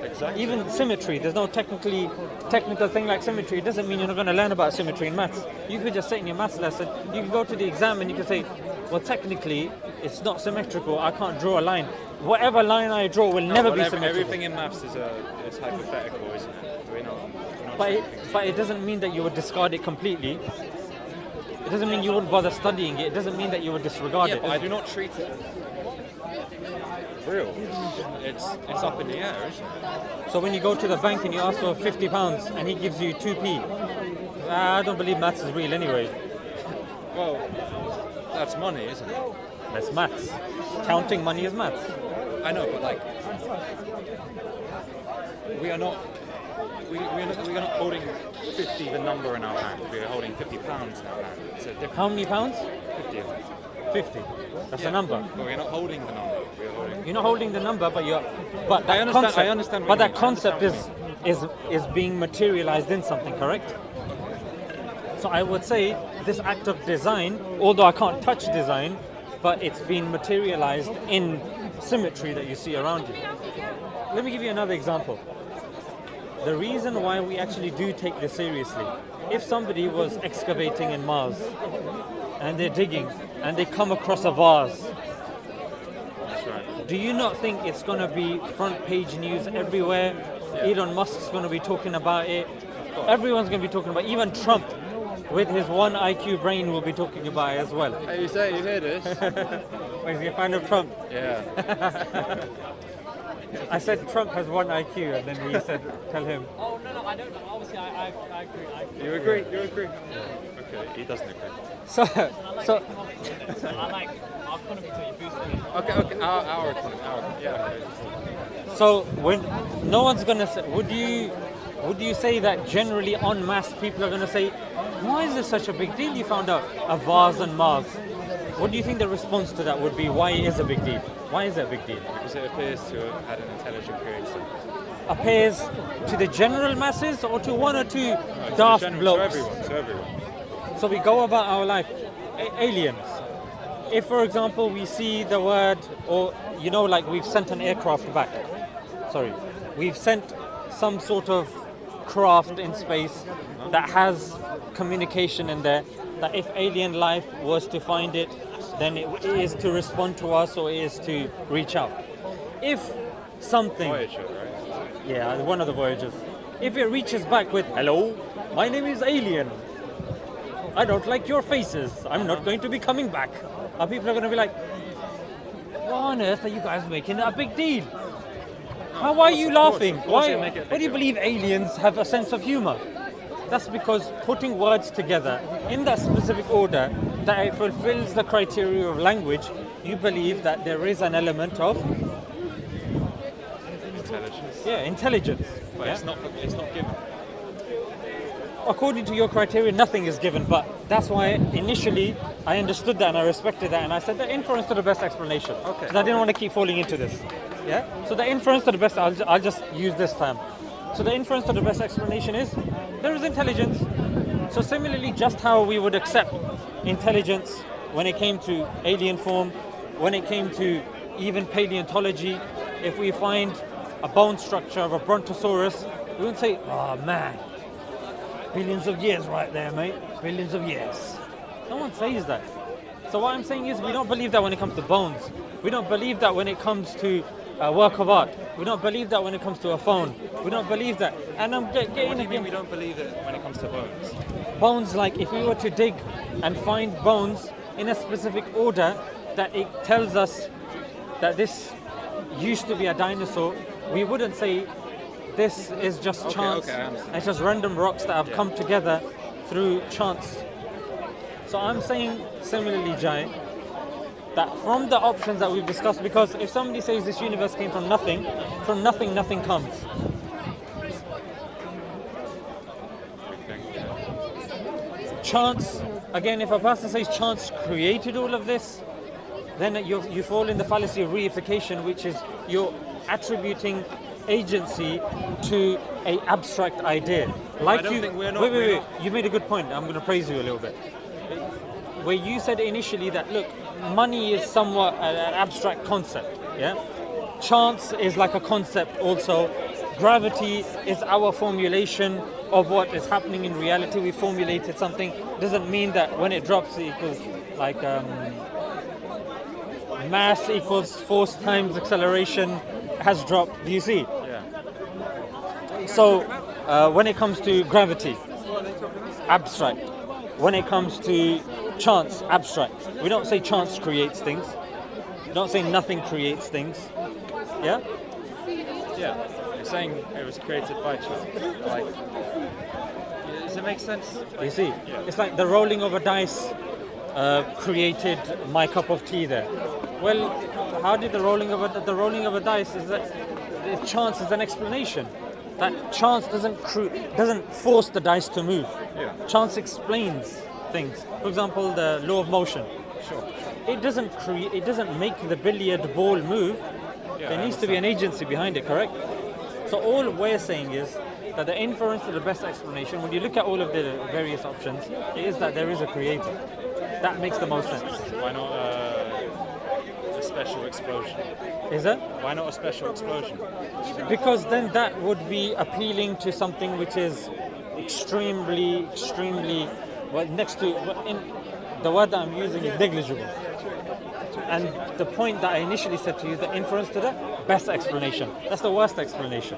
Exactly. Even symmetry, there's no technical thing like symmetry. It doesn't mean you're not going to learn about symmetry in maths. You could just sit in your maths lesson, you can go to the exam and you can say, well, technically, it's not symmetrical, I can't draw a line. Whatever line I draw will never be symmetrical. Everything in maths is hypothetical, isn't it? We're not But it doesn't mean that you would discard it completely. It doesn't mean you wouldn't bother studying it. It doesn't mean that you would disregard it. But I do not treat it. real. It's up in the air, isn't it? So when you go to the bank and you ask for £50 and he gives you 2p, I don't believe maths is real anyway. Well, that's money, isn't it? That's maths. Counting money is maths. I know, but like, we are not holding 50, the number in our hand. We are holding £50 in our hand. It's a different. How many pounds? 50. 50. That's a number. But we're not holding the number. You're not holding the number, but you're. But that I understand. concept, I understand. But that concept is being materialized in something, correct? So I would say this act of design, although I can't touch design, but it's been materialized in symmetry that you see around you. Let me give you another example. The reason why we actually do take this seriously, if somebody was excavating in Mars and they're digging and they come across a vase, That's right. do you not think it's going to be front page news everywhere? Yeah. Elon Musk's going to be talking about it. Everyone's going to be talking about it. Even Trump, with his one IQ brain, will be talking about it as well. Hey, you hear this? Is he a fan of Trump? Yeah. I said Trump has one IQ, and then he said, tell him. Oh, no, I don't. Obviously, I agree. You agree? You agree? Yeah. Okay, he doesn't agree. So, Our economy to be boosted. Okay, our economy, yeah. Okay. so when no one's gonna say, would you say that generally en masse people are gonna say, why is this such a big deal? You found out a vase on Mars. What do you think the response to that would be? Why it is a big deal? Why is it a big deal? Because it appears to have had an intelligent creator. Appears to the general masses or to one or two No, daft to blokes? To everyone. So we go about our life. Aliens. If, for example, we see the word, or like we've sent an aircraft back. Sorry, we've sent some sort of craft in space that has communication in there. That if alien life was to find it, then it is to respond to us or it is to reach out. If something, Voyager, right? yeah, one of the Voyagers, if it reaches back with, hello, my name is Alien. I don't like your faces. I'm not going to be coming back. And people are going to be like, what on earth are you guys making a big deal? Why are you laughing? Why do you believe aliens have a sense of humor? That's because putting words together in that specific order that it fulfills the criteria of language, you believe that there is an element of Intelligence. yeah, intelligence. But yeah? it's not given. According to your criteria, nothing is given, but that's why initially I understood that and I respected that, and I said the inference to the best explanation. Okay. So I didn't want to keep falling into this. Yeah. So the inference to the best, I'll just use this term. So the inference to the best explanation is there is intelligence. So similarly, just how we would accept intelligence when it came to alien form, when it came to even paleontology, if we find a bone structure of a brontosaurus, we wouldn't say, oh man, billions of years right there, mate. Billions of years. No one says that. So what I'm saying is we don't believe that when it comes to bones. We don't believe that when it comes to a work of art. We don't believe that when it comes to a phone. We don't believe that. And I'm getting What do you mean again. we don't believe it when it comes to bones? Bones, like if we were to dig and find bones in a specific order, that it tells us that this used to be a dinosaur, we wouldn't say this is just chance. Okay, I understand. It's just random rocks that have come together through chance. So I'm saying similarly, Jai, that from the options that we've discussed, because if somebody says this universe came from nothing nothing comes. Chance, again, if a person says chance created all of this, then you fall in the fallacy of reification, which is you're attributing agency to a abstract idea. Like I don't you, think we're not- wait, we're not- you made a good point. I'm going to praise you a little bit. Where you said initially that look, money is somewhat an abstract concept. Yeah, chance is like a concept also. Gravity is our formulation of what is happening in reality. We formulated something. Doesn't mean that when it drops it equals like mass equals force times acceleration has dropped. Do you see? Yeah. So when it comes to gravity, abstract. When it comes to chance, abstract. We don't say chance creates things. We don't say nothing creates things. Yeah? Yeah. You're saying it was created by chance. Like, does it make sense? You see, it's like the rolling of a dice created my cup of tea there. Well, how did the rolling of a dice is that the chance is an explanation. That chance doesn't force the dice to move. Yeah. Chance explains things. For example, the law of motion. Sure. It doesn't make the billiard ball move. Yeah, There I needs to be an agency behind it, correct? So all we're saying is that the inference to the best explanation, when you look at all of the various options, it is that there is a creator. That makes the most sense. Why not a special explosion? Is it? Why not a special explosion? Because then that would be appealing to something which is extremely, well, the word that I'm using is negligible. And the point that I initially said to you, the inference to the best explanation. That's the worst explanation.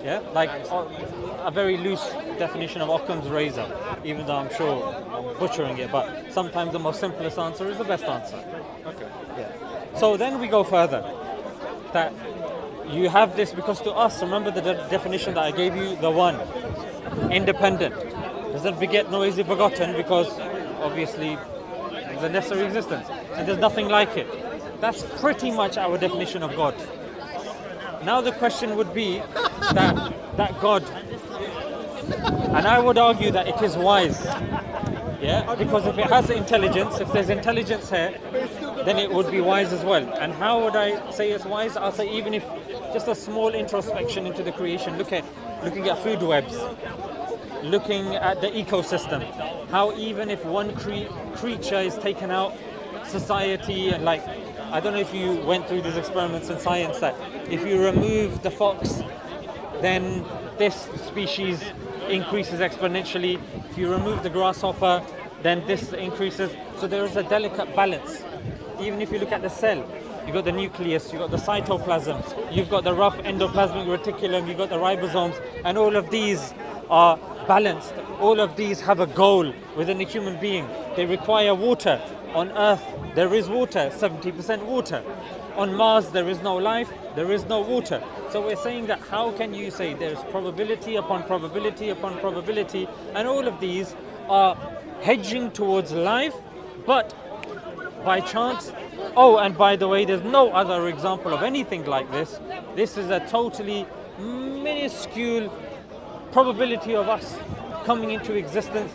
Yeah, like a very loose definition of Occam's razor, even though I'm sure I'm butchering it, but sometimes the most simplest answer is the best answer. Okay. Yeah. So then we go further. That you have this because to us, remember the definition that I gave you, the one, independent. Doesn't beget nor is it begotten because obviously it's a necessary existence and there's nothing like it. That's pretty much our definition of God. Now the question would be that God, and I would argue that it is wise, yeah, because if it has intelligence, if there's intelligence here, then it would be wise as well. And how would I say it's wise? I'll say even if just a small introspection into the creation, looking at food webs, looking at the ecosystem, how even if one creature is taken out, society, and like, I don't know if you went through these experiments in science, that if you remove the fox, then this species increases exponentially. If you remove the grasshopper, then this increases. So there is a delicate balance. Even if you look at the cell, you've got the nucleus, you've got the cytoplasm, you've got the rough endoplasmic reticulum, you've got the ribosomes, and all of these are balanced. All of these have a goal within a human being. They require water. On Earth, there is water, 70% water. On Mars, there is no life, there is no water. So we're saying that how can you say there's probability upon probability upon probability, and all of these are hedging towards life, but by chance. Oh, and by the way, there's no other example of anything like this. This is a totally minuscule probability of us coming into existence.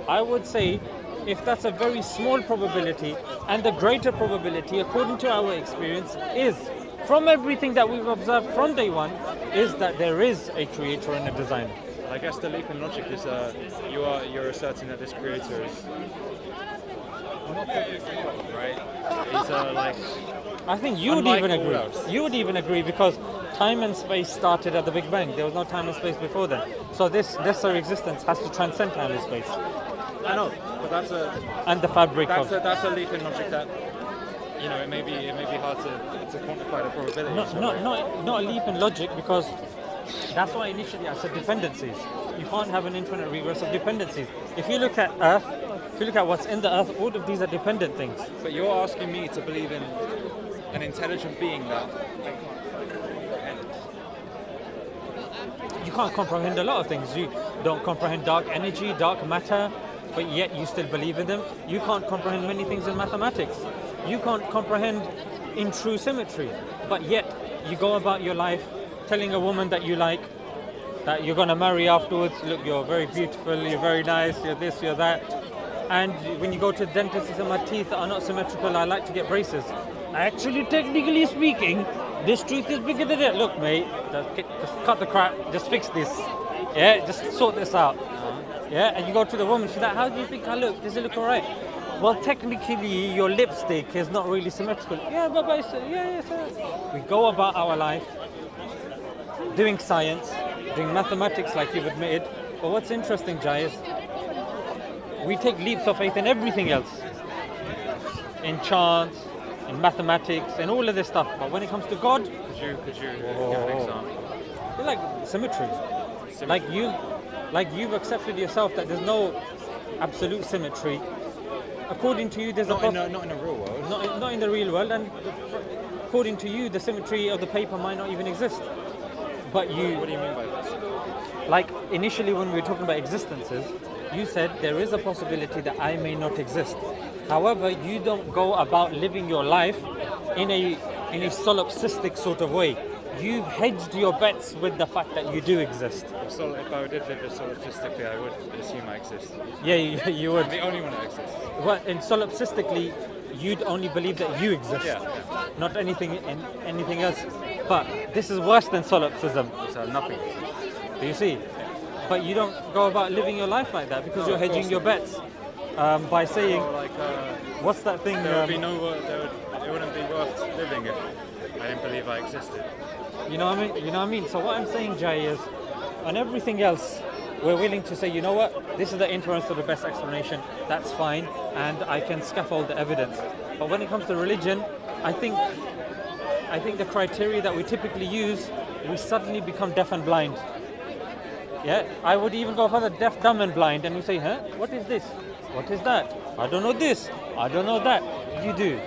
I would say if that's a very small probability, and the greater probability, according to our experience, is from everything that we've observed from day one, is that there is a creator and a designer. I guess the leap in logic is you're asserting that this creator is right. He's like. I think you would even agree. Else. You would even agree because time and space started at the Big Bang. There was no time and space before then. So this necessary existence has to transcend time and space. I know, but that's and the fabric of that's a leap in logic that it may be hard to quantify the probability. Not a leap in logic, because that's why initially I said dependencies. You can't have an infinite regress of dependencies. If you look at Earth, if you look at what's in the Earth, all of these are dependent things. But you're asking me to believe in an intelligent being that. You can't comprehend a lot of things. You don't comprehend dark energy, dark matter, but yet you still believe in them. You can't comprehend many things in mathematics. You can't comprehend in true symmetry, but yet you go about your life telling a woman that you like, that you're going to marry afterwards. Look, you're very beautiful, you're very nice, you're this, you're that. And when you go to the dentist, you say, my teeth are not symmetrical, I like to get braces. Actually, technically speaking, this tooth is bigger than it. Look, mate, just cut the crap, just fix this. Yeah, just sort this out. Yeah, and you go to the woman, she's like, how do you think I look? Does it look alright? Well, technically, your lipstick is not really symmetrical. Yeah, but yes. We go about our life doing science, doing mathematics like you've admitted. But what's interesting, Jai, is we take leaps of faith in everything else. In chance, in mathematics, and all of this stuff. But when it comes to God, Could you give an example? they're like symmetry. Like you've accepted yourself that there's no absolute symmetry. According to you, there's not in the real world. Not in the real world, and according to you, the symmetry of the paper might not even exist. But What do you mean by this? like initially when we were talking about existences, you said there is a possibility that I may not exist. However, you don't go about living your life in a solipsistic sort of way. You've hedged your bets with the fact that you do exist. So if I did live it solipsistically, I would assume I exist. Yeah, you would. I'm the only one that exists. Well, and solipsistically, you'd only believe that you exist, not anything else. But this is worse than solipsism. So nothing. Do you see? But you don't go about living your life like that because you're hedging your bets by saying, So like, what's that thing? there would be no, it wouldn't be worth living if I didn't believe I existed. You know what I mean? You know what I mean? So what I'm saying, Jay, is on everything else, we're willing to say, you know what? This is the inference of the best explanation. That's fine, and I can scaffold the evidence. But when it comes to religion, I think the criteria that we typically use, we suddenly become deaf and blind. Yeah, I would even go further, deaf, dumb, and blind, and we say, huh? What is this? What is that? I don't know this. I don't know that. You do.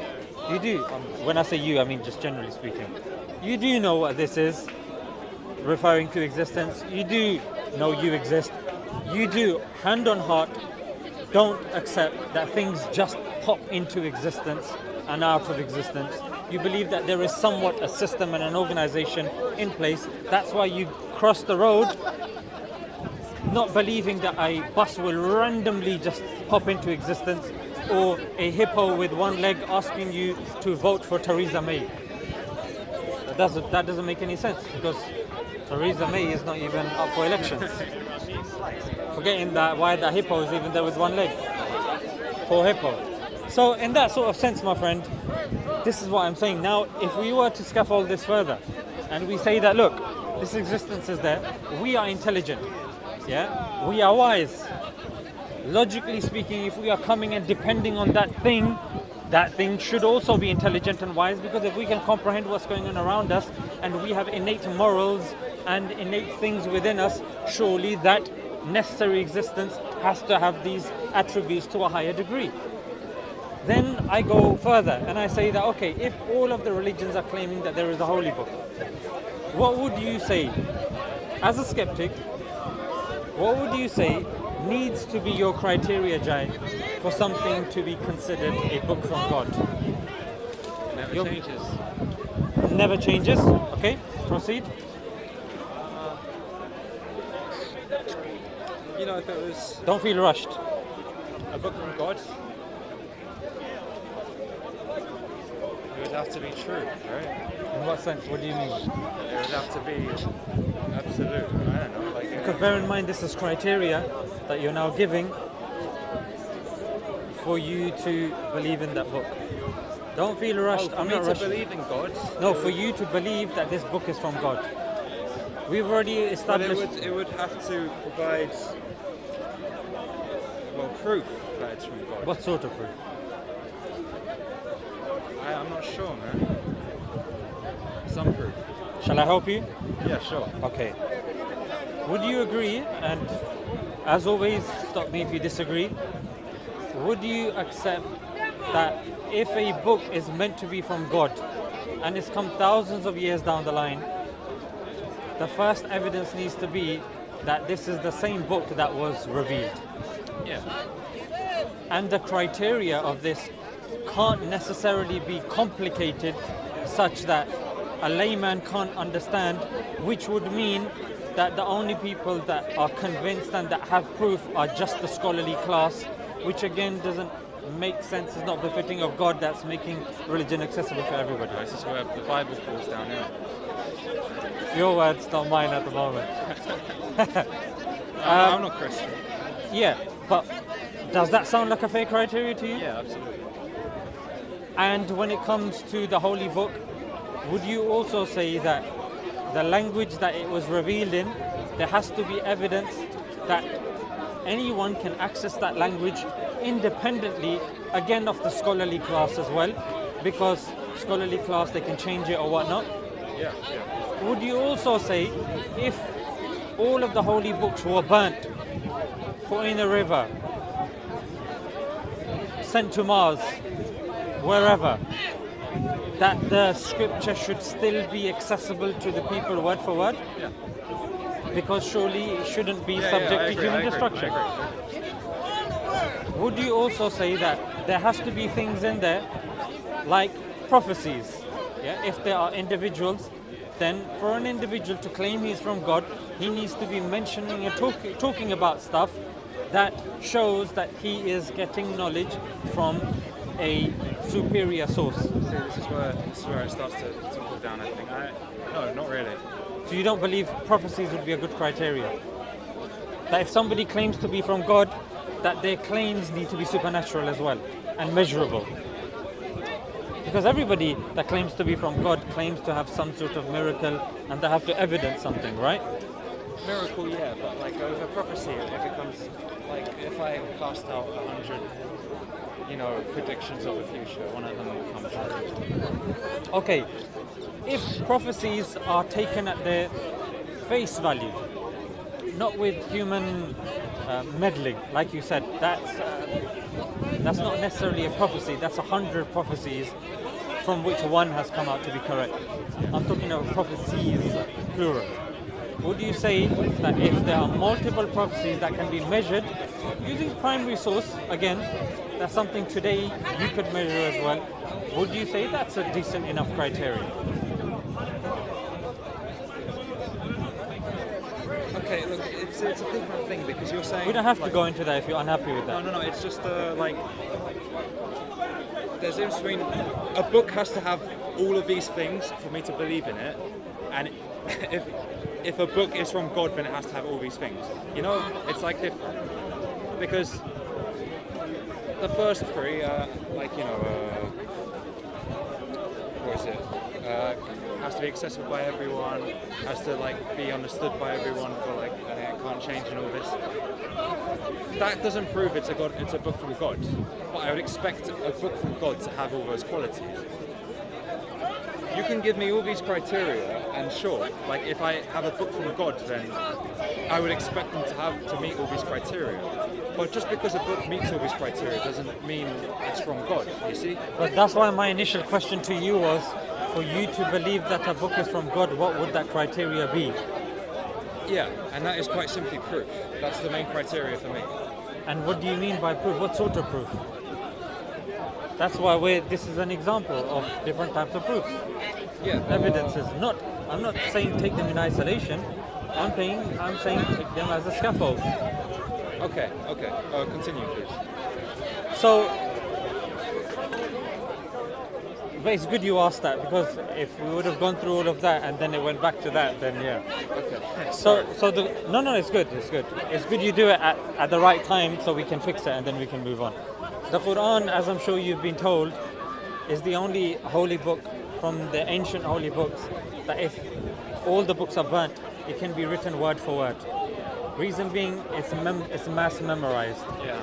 You do. When I say you, I mean just generally speaking. You do know what this is, referring to existence. You do know you exist. You do, hand on heart, don't accept that things just pop into existence and out of existence. You believe that there is somewhat a system and an organization in place. That's why you cross the road, not believing that a bus will randomly just pop into existence, or a hippo with one leg asking you to vote for Theresa May. That doesn't make any sense, because Theresa May is not even up for elections. Forgetting that why that hippo is even there with one leg. Poor hippo. So in that sort of sense, my friend, this is what I'm saying. Now, if we were to scaffold this further, and we say that, look, this existence is there, we are intelligent, yeah, we are wise. Logically speaking, if we are coming and depending on that thing should also be intelligent and wise, because if we can comprehend what's going on around us and we have innate morals and innate things within us, surely that necessary existence has to have these attributes to a higher degree. Then I go further and I say that, okay, if all of the religions are claiming that there is a holy book, what would you say, as a skeptic, what would you say needs to be your criteria, Jai, for something to be considered a book from God? Never changes. Never changes. Okay, proceed. You know, if it was Don't feel rushed. a book from God, it would have to be true, right? In what sense? What do you mean? It would have to be absolute. I don't know, like. Because bear in mind, this is criteria that you're now giving for you to believe in that book. Don't feel rushed. For I'm me not to rushing. believe in God. No, for you to believe that this book is from God. We've already But established. it would have to provide, well, proof that it's from God. What sort of proof? I'm not sure, man. Some proof. Shall I help you? Yeah, sure. Okay. Would you agree, and as always, stop me if you disagree, would you accept that if a book is meant to be from God and it's come thousands of years down the line, the first evidence needs to be that this is the same book that was revealed? Yeah. And the criteria of this can't necessarily be complicated such that a layman can't understand, which would mean that the only people that are convinced and that have proof are just the scholarly class, which again doesn't make sense. It's not befitting of God that's making religion accessible to everybody. This is where the Bible falls down here. Your words, not mine at the moment. I'm not Christian. Yeah, but does that sound like a fair criteria to you? Yeah, absolutely. And when it comes to the Holy Book, would you also say that the language that it was revealed in, there has to be evidence that anyone can access that language independently, again, of the scholarly class as well, because scholarly class, they can change it or whatnot? Yeah. Would you also say, if all of the holy books were burnt, put in a river, sent to Mars, wherever, that the scripture should still be accessible to the people word for word? Yeah. Because surely it shouldn't be Yeah, subject I to agree, human I agree, destruction. I agree. Would you also say that there has to be things in there like prophecies? Yeah, if there are individuals, then for an individual to claim he's from God, he needs to be mentioning and talking about stuff that shows that he is getting knowledge from a superior source. See, this is where it starts to fall down, I think. No, not really. So you don't believe prophecies would be a good criteria? That if somebody claims to be from God, that their claims need to be supernatural as well and measurable. Because everybody that claims to be from God claims to have some sort of miracle and they have to evidence something, right? Miracle, yeah, but like over prophecy, it becomes like if I cast out 100, predictions of the future, one of them will come true. Okay, if prophecies are taken at their face value, not with human meddling, like you said, that's not necessarily a prophecy. That's 100 prophecies from which one has come out to be correct. I'm talking about prophecies, plural. Would you say that if there are multiple prophecies that can be measured using primary source, again, that's something today you could measure as well, would you say that's a decent enough criteria? Okay, look, it's a different thing because you're saying... We don't have to go into that if you're unhappy with that. No, it's just there's a difference between a book has to have all of these things for me to believe in it, and if a book is from God, then it has to have all these things. It's like different. Because the first three, what is it? Has to be accessible by everyone, has to be understood by everyone and it can't change and all this. That doesn't prove it's a book from God. But I would expect a book from God to have all those qualities. You can give me all these criteria, and sure, if I have a book from God, then I would expect them to meet all these criteria. But just because a book meets all these criteria doesn't mean it's from God, you see? But that's why my initial question to you was, for you to believe that a book is from God, what would that criteria be? Yeah, and that is quite simply proof. That's the main criteria for me. And what do you mean by proof? What sort of proof? That's why this is an example of different types of proofs. Yeah. Evidences. I'm not saying take them in isolation. I'm saying take them as a scaffold. Okay. Continue, please. So, but it's good you asked that, because if we would have gone through all of that and then it went back to that, then yeah. Okay. No, it's good. It's good you do it at the right time so we can fix it and then we can move on. The Quran, as I'm sure you've been told, is the only holy book from the ancient holy books that if all the books are burnt, it can be written word for word. Reason being, it's mass memorized. Yeah,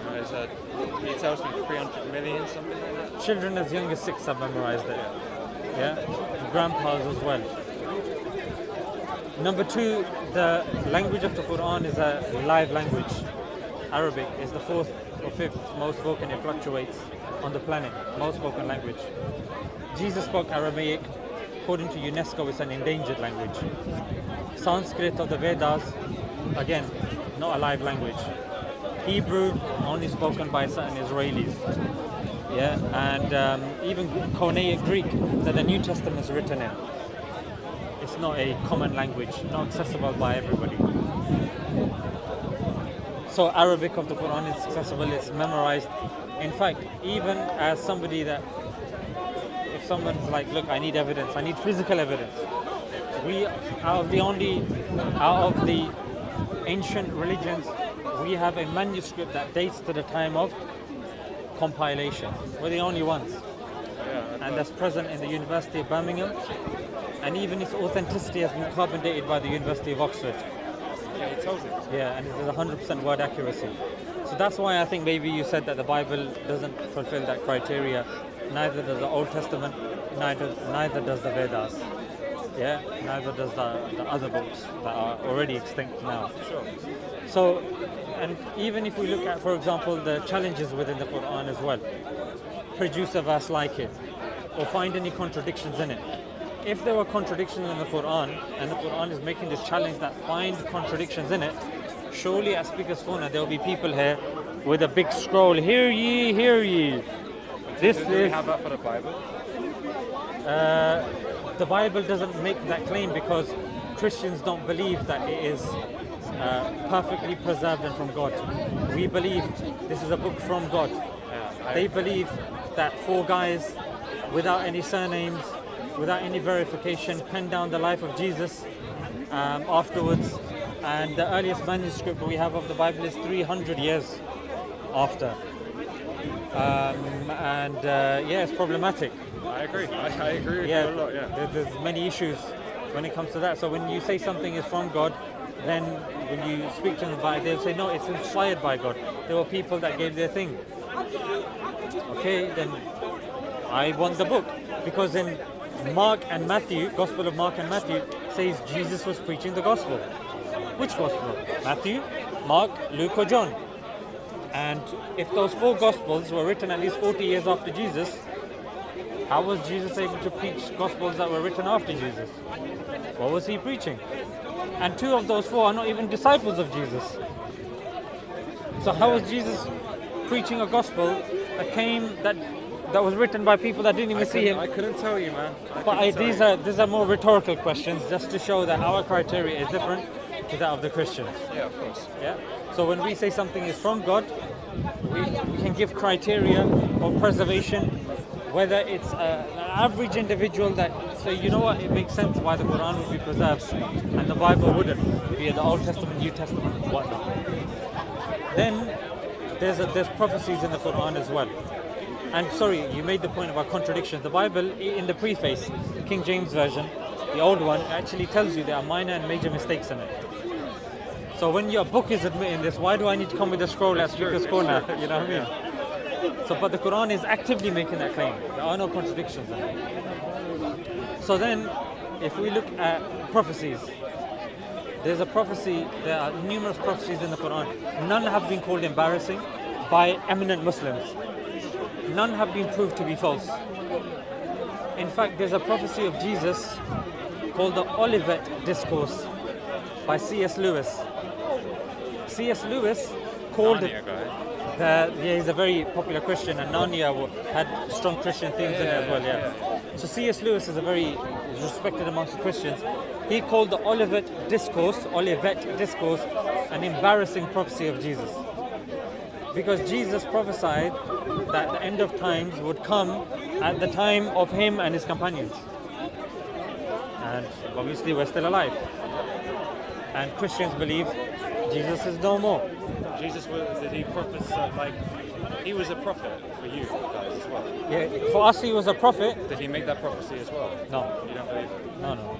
he tells me 300 million, something like that. Children as young as 6 have memorized it. Yeah? Grandpas as well. Number 2, the language of the Quran is a live language. Arabic is the 4th or 5th most spoken, it fluctuates on the planet, most spoken language. Jesus spoke Aramaic. According to UNESCO, it's an endangered language. Sanskrit of the Vedas, again, not a live language. Hebrew, only spoken by certain Israelis. Yeah, and even Koine Greek, that the New Testament is written in. It's not a common language, not accessible by everybody. So Arabic of the Quran is accessible, it's memorized. In fact, even as somebody that, if someone's like, look, I need evidence, I need physical evidence. Out of the ancient religions, we have a manuscript that dates to the time of compilation. We're the only ones. And that's present in the University of Birmingham. And even its authenticity has been carbon dated by the University of Oxford. Yeah, he tells it. Yeah, and it's 100% word accuracy. So that's why I think maybe you said that the Bible doesn't fulfill that criteria. Neither does the Old Testament, neither does the Vedas. Yeah, neither does the other books that are already extinct now. Sure. So, and even if we look at, for example, the challenges within the Quran as well, produce a verse like it. or find any contradictions in it. If there were contradictions in the Quran, and the Quran is making this challenge that find contradictions in it, surely at Speaker's Corner there will be people here with a big scroll, hear ye, hear ye. This Do we have that for the Bible? The Bible doesn't make that claim because Christians don't believe that it is perfectly preserved and from God. We believe this is a book from God. They believe that 4 guys without any surnames, without any verification, penned down the life of Jesus afterwards, and the earliest manuscript we have of the Bible is 300 years after. It's problematic. I agree. I agree with you a lot. Yeah. There's many issues when it comes to that. So when you say something is from God, then when you speak to them about it, they'll say no, it's inspired by God. There were people that gave their thing. Okay, then I want the book, because in Mark and Matthew, Gospel of Mark and Matthew says Jesus was preaching the gospel. Which gospel? Matthew, Mark, Luke, or John? And if those 4 gospels were written at least 40 years after Jesus, how was Jesus able to preach gospels that were written after Jesus? What was he preaching? And 2 of those 4 are not even disciples of Jesus. So how was Jesus preaching a gospel that was written by people that didn't even see him? I couldn't tell you, man. These are more rhetorical questions, just to show that our criteria is different to that of the Christians. Yeah, of course. Yeah. So when we say something is from God, we can give criteria of preservation, whether it's an average individual that say, you know what, it makes sense why the Quran would be preserved and the Bible wouldn't, be it the Old Testament, New Testament, whatnot. Then there's prophecies in the Quran as well. And sorry, you made the point about contradictions. The Bible, in the preface, King James Version, the old one, actually tells you there are minor and major mistakes in it. So when your book is admitting this, why do I need to come with a scroll at Speaker's Corner? You know what I mean? So, but the Quran is actively making that claim. There are no contradictions in it. So then, if we look at prophecies, there's a prophecy, there are numerous prophecies in the Quran. None have been called embarrassing by eminent Muslims. None have been proved to be false. In fact, there's a prophecy of Jesus called the Olivet Discourse by C.S. Lewis. C.S. Lewis called it. He's a very popular Christian, and Narnia had strong Christian themes in it as well. Yeah. So C.S. Lewis is respected amongst the Christians. He called the Olivet Discourse, an embarrassing prophecy of Jesus, because Jesus prophesied that the end of times would come at the time of him and his companions, and obviously we're still alive. And Christians believe Jesus is no more. Did he prophesy, he was a prophet for you guys as well? Yeah, for us he was a prophet. Did he make that prophecy as well? No. You don't believe it? No.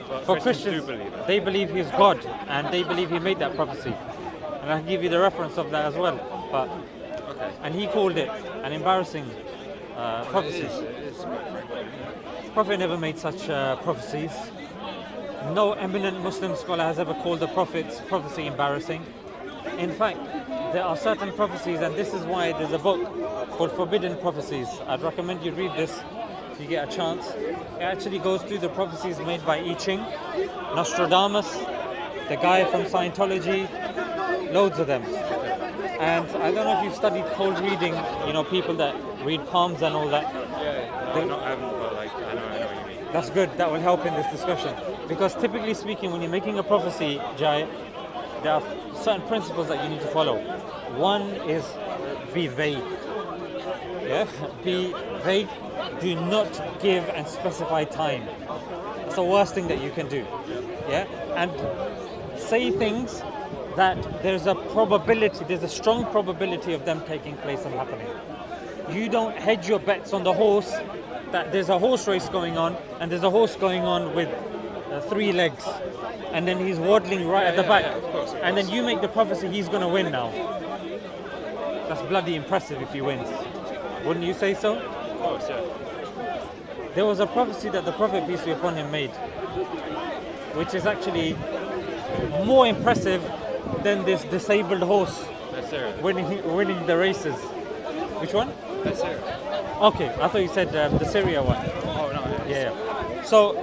But For Christians Christians, do believe it. they believe he's God, and they believe he made that prophecy. And I can give you the reference of that as well. But Okay. and he called it an embarrassing prophecy. It is. Prophet never made such prophecies. No eminent Muslim scholar has ever called the Prophet's prophecy embarrassing. In fact, there are certain prophecies, and this is why there's a book called Forbidden Prophecies. I'd recommend you read this if you get a chance. It actually goes through the prophecies made by I Ching, Nostradamus, the guy from Scientology, loads of them. And I don't know if you've studied cold reading, people that read palms and all that. Yeah, I haven't, but I know what you mean. That's good, that will help in this discussion. Because typically speaking, when you're making a prophecy, Jai, there are certain principles that you need to follow. One is be vague. Yeah? Be vague. Do not give and specify time. It's the worst thing that you can do. Yeah? And say things that there's a strong probability of them taking place and happening. You don't hedge your bets on the horse, that there's a horse race going on, and there's a horse going on with 3 legs, and then he's waddling right at the back, of course. And then you make the prophecy he's going to win now. That's bloody impressive if he wins. Wouldn't you say so? Of course, yeah. There was a prophecy that the Prophet, peace be upon him, made, which is actually more impressive than this disabled horse Let's hear it. winning the races. Which one? Let's hear it. Okay, I thought you said the Syria one. Oh no. Yeah. So,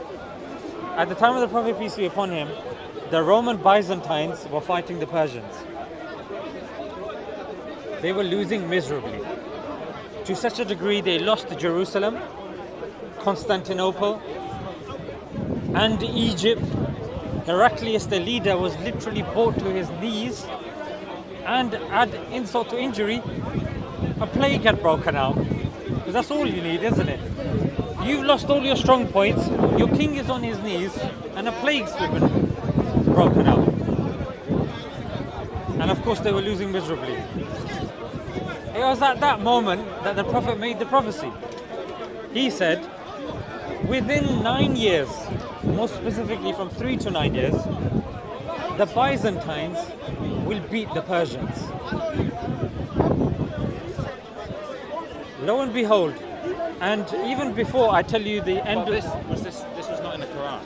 at the time of the Prophet, peace be upon him, the Roman Byzantines were fighting the Persians. They were losing miserably. To such a degree, they lost Jerusalem, Constantinople, and Egypt. Heraclius, the leader, was literally brought to his knees, and add insult to injury, a plague had broken out. Because that's all you need, isn't it? You've lost all your strong points, your king is on his knees, and a plague's been broken out. And of course they were losing miserably. It was at that moment that the Prophet made the prophecy. He said, within 9 years, more specifically from 3 to 9 years, the Byzantines will beat the Persians. Lo and behold, and even before I tell you the end This was not in the Quran.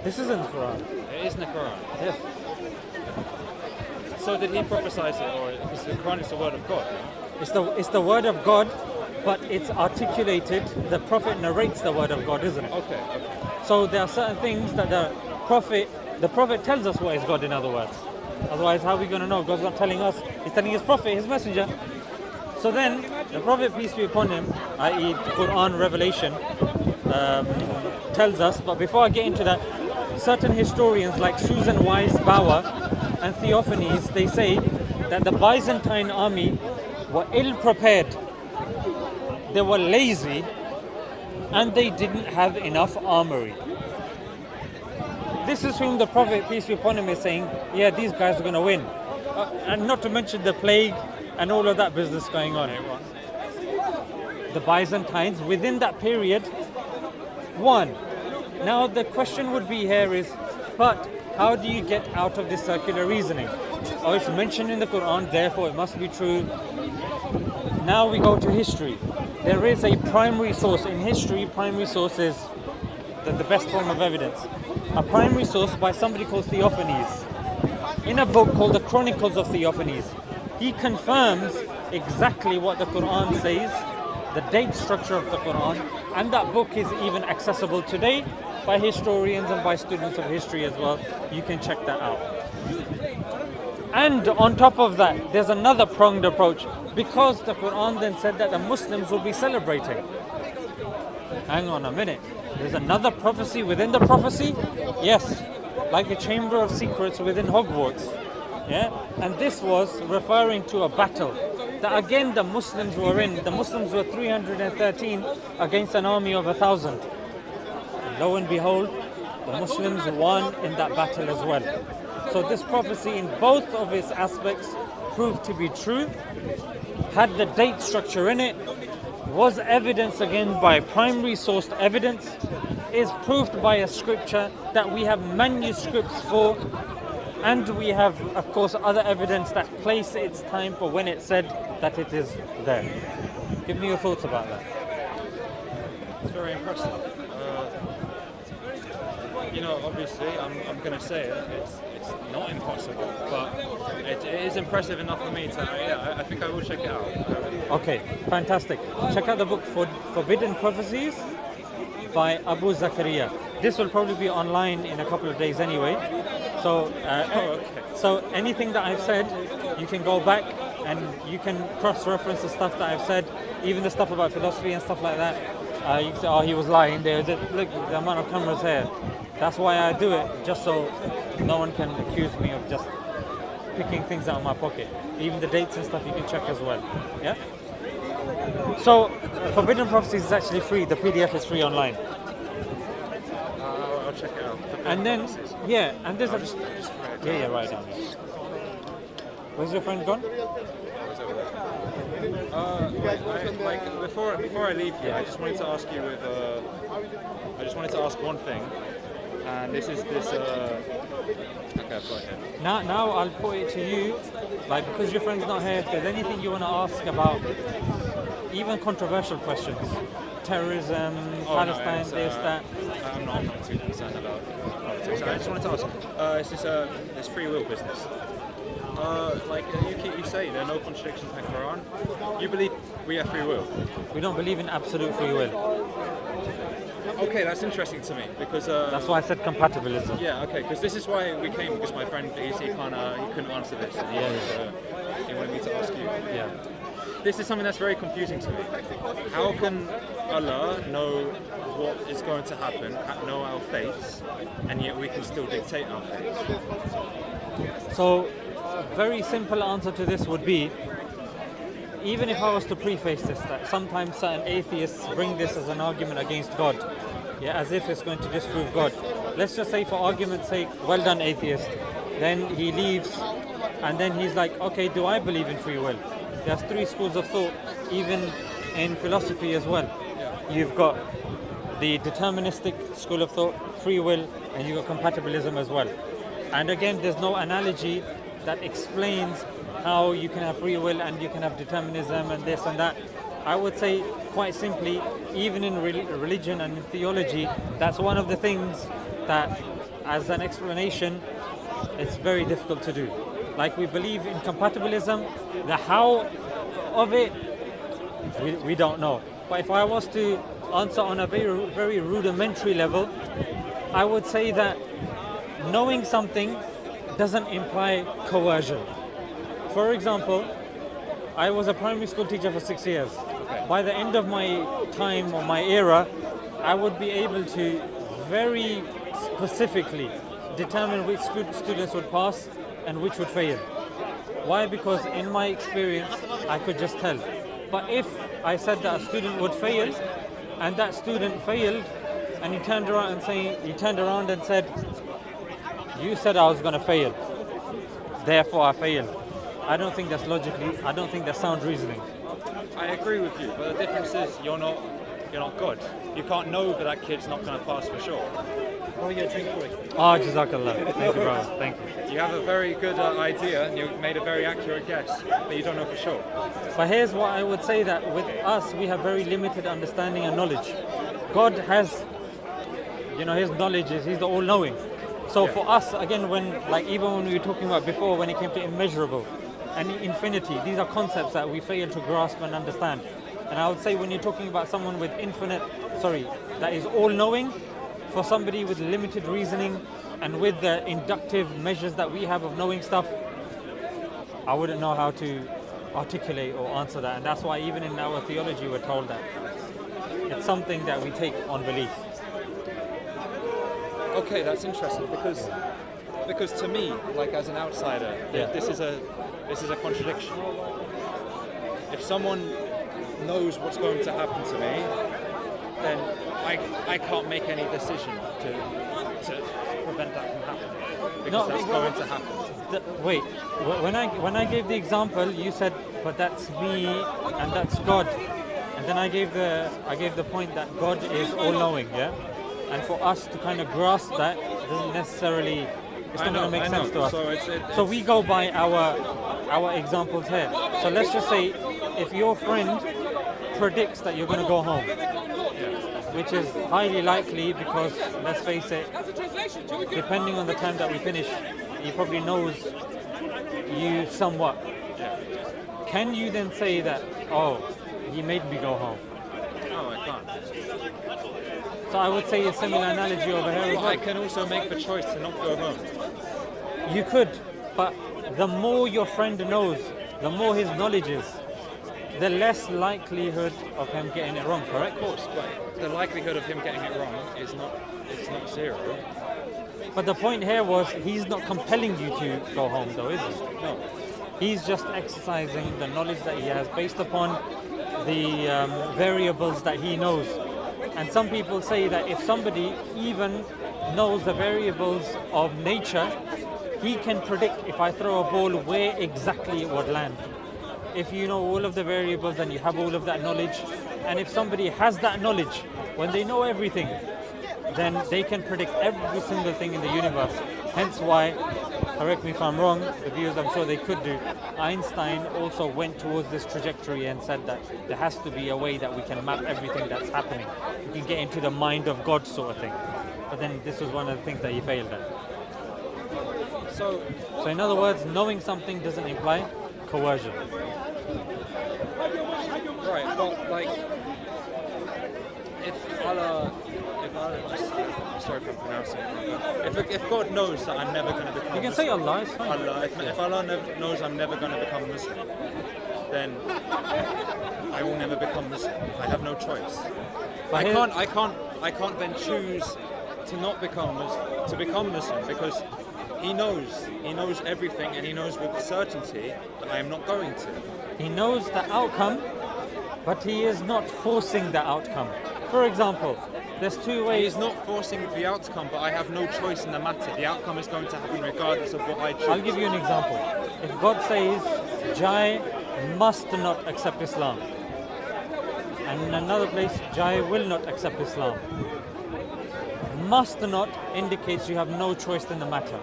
This is in the Quran. It is in the Quran. Yes. So did he prophesize it, or because the Quran is the word of God? It's the word of God, but it's articulated. The Prophet narrates the word of God, isn't it? Okay. So there are certain things that the Prophet tells us what is God, in other words. Otherwise, how are we going to know? God's not telling us. He's telling his Prophet, his messenger. So then, the Prophet, peace be upon him, i.e. the Quran revelation, tells us, but before I get into that, certain historians like Susan Wise Bauer and Theophanes, they say that the Byzantine army were ill-prepared, they were lazy, and they didn't have enough armory. This is whom the Prophet, peace be upon him, is saying, yeah, these guys are going to win. And not to mention the plague and all of that business going on. The Byzantines, within that period, won. Now the question would be here is, but how do you get out of this circular reasoning? Oh, it's mentioned in the Quran, therefore it must be true. Now we go to history. There is a primary source. In history, primary source is the best form of evidence. A primary source by somebody called Theophanes. In a book called the Chronicles of Theophanes, he confirms exactly what the Quran says, the date structure of the Quran, and that book is even accessible today by historians and by students of history as well. You can check that out. And on top of that, there's another pronged approach, because the Quran then said that the Muslims will be celebrating. Hang on a minute. There's another prophecy within the prophecy? Yes, like the Chamber of Secrets within Hogwarts. Yeah, and this was referring to a battle that again the Muslims were in. The Muslims were 313 against an army of 1,000. Lo and behold, the Muslims won in that battle as well. So this prophecy in both of its aspects proved to be true, had the date structure in it, was evidenced again by primary sourced evidence, is proved by a scripture that we have manuscripts for, and we have, of course, other evidence that place its time for when it said that it is there. Give me your thoughts about that. It's very impressive. Obviously, I'm going to say it. It's not impossible, but it is impressive enough for me to. I think I will check it out. Okay, fantastic. Check out the book Forbidden Prophecies by Abu Zakaria. This will probably be online in a couple of days anyway. So, so anything that I've said, you can go back and you can cross-reference the stuff that I've said, even the stuff about philosophy and stuff like that. You can say, oh, he was lying there. Look, the amount of cameras here. That's why I do it, just so no one can accuse me of just picking things out of my pocket. Even the dates and stuff you can check as well. Yeah? So, Forbidden Prophecies is actually free. The PDF is free online. I'll check it out. And then, yeah, and there's right down here. Where's your friend gone? Before I leave here, I just wanted to ask you one thing, and this. Okay, I've got it here. Now I'll put it to you, like, because your friend's not here. If there's anything you want to ask about, even controversial questions, terrorism, Palestine, this, that. I'm not too concerned about politics. I just wanted to ask, is this free will business? You say there are no contradictions in the Quran. You believe we have free will. We don't believe in absolute free will. Okay, that's interesting to me because That's why I said compatibilism. yeah, okay, because this is why we came, because my friend he couldn't answer this. And he wanted me to ask you. Yeah. This is something that's very confusing to me. How can Allah know what is going to happen, know our fates, and yet we can still dictate our fates? So, very simple answer to this would be, even if I was to preface this, that sometimes certain atheists bring this as an argument against God, yeah, as if it's going to disprove God. Let's just say, for argument's sake, well done, atheist. Then he leaves, and then he's like, okay, do I believe in free will? There's three schools of thought, even in philosophy as well. You've got the deterministic school of thought, free will, and you've got compatibilism as well. And again, there's no analogy that explains how you can have free will and you can have determinism and this and that. I would say, quite simply, even in religion and in theology, that's one of the things that, as an explanation, it's very difficult to do. Like, we believe in compatibilism, the how of it, we don't know. But if I was to answer on a very, very rudimentary level, I would say that knowing something doesn't imply coercion. For example, I was a primary school teacher for 6 years. By the end of my time or my era, I would be able to very specifically determine which students would pass and which would fail. Why? Because in my experience, I could just tell. But if I said that a student would fail, and that student failed, and he turned around and said, "You said I was going to fail, therefore I failed." I don't think that's sound reasoning. I agree with you, but the difference is you're not God. You can't know that kid's not going to pass for sure. Oh, yeah, drink for it. Oh, Jazakallah. Thank you, brother. Thank you. You have a very good idea, and you made a very accurate guess, but you don't know for sure. But here's what I would say, that with us, we have very limited understanding and knowledge. God has, his knowledge he's the all-knowing. So for us, again, even when we were talking about before, when it came to immeasurable and infinity, these are concepts that we fail to grasp and understand. And I would say, when you're talking about someone with that is all-knowing, for somebody with limited reasoning and with the inductive measures that we have of knowing stuff, I wouldn't know how to articulate or answer that. And that's why even in our theology we're told that it's something that we take on belief. Okay, that's interesting because to me, like as an outsider, this is a contradiction. If someone knows what's going to happen to me, then I can't make any decision to prevent that from happening, because that's going to happen. Wait, when I gave the example, you said, but that's me and that's God, and then I gave the point that God is all-knowing, yeah. And for us to kind of grasp that doesn't necessarily, it's not going to make sense to us. So we go by our examples here. So let's just say, if your friend predicts that you're going to go home, which is highly likely because, let's face it, depending on the time that we finish, he probably knows you somewhat. Can you then say that, oh, he made me go home? No, I can't. So I would say a similar analogy over here as well. I can also make the choice to not go home. You could, but the more your friend knows, the more his knowledge is, the less likelihood of him getting it wrong, correct? Of course, but the likelihood of him getting it wrong is not zero. But the point here was, he's not compelling you to go home though, is he? No. He's just exercising the knowledge that he has based upon the variables that he knows. And some people say that if somebody even knows the variables of nature, he can predict, if I throw a ball, where exactly it would land. If you know all of the variables and you have all of that knowledge, and if somebody has that knowledge, when they know everything, then they can predict every single thing in the universe. Hence why, correct me if I'm wrong, the viewers I'm sure they could do, Einstein also went towards this trajectory and said that there has to be a way that we can map everything that's happening. We can get into the mind of God sort of thing. But then this was one of the things that he failed at. So in other words, knowing something doesn't imply coercion. Right, but like, if Allah, sorry for pronouncing it, but if God knows that I'm never going to become You can Muslim, say Allah, it's fine. Allah, if Allah knows I'm never going to become Muslim, then I will never become Muslim. I have no choice. But I can't then choose to not become Muslim, to become Muslim, because He knows everything, and He knows with certainty that I am not going to. He knows the outcome, but he is not forcing the outcome. For example, there's two ways. He's not forcing the outcome, but I have no choice in the matter. The outcome is going to happen regardless of what I choose. I'll give you an example. If God says, Jai must not accept Islam, and in another place, Jai will not accept Islam, must not indicates you have no choice in the matter.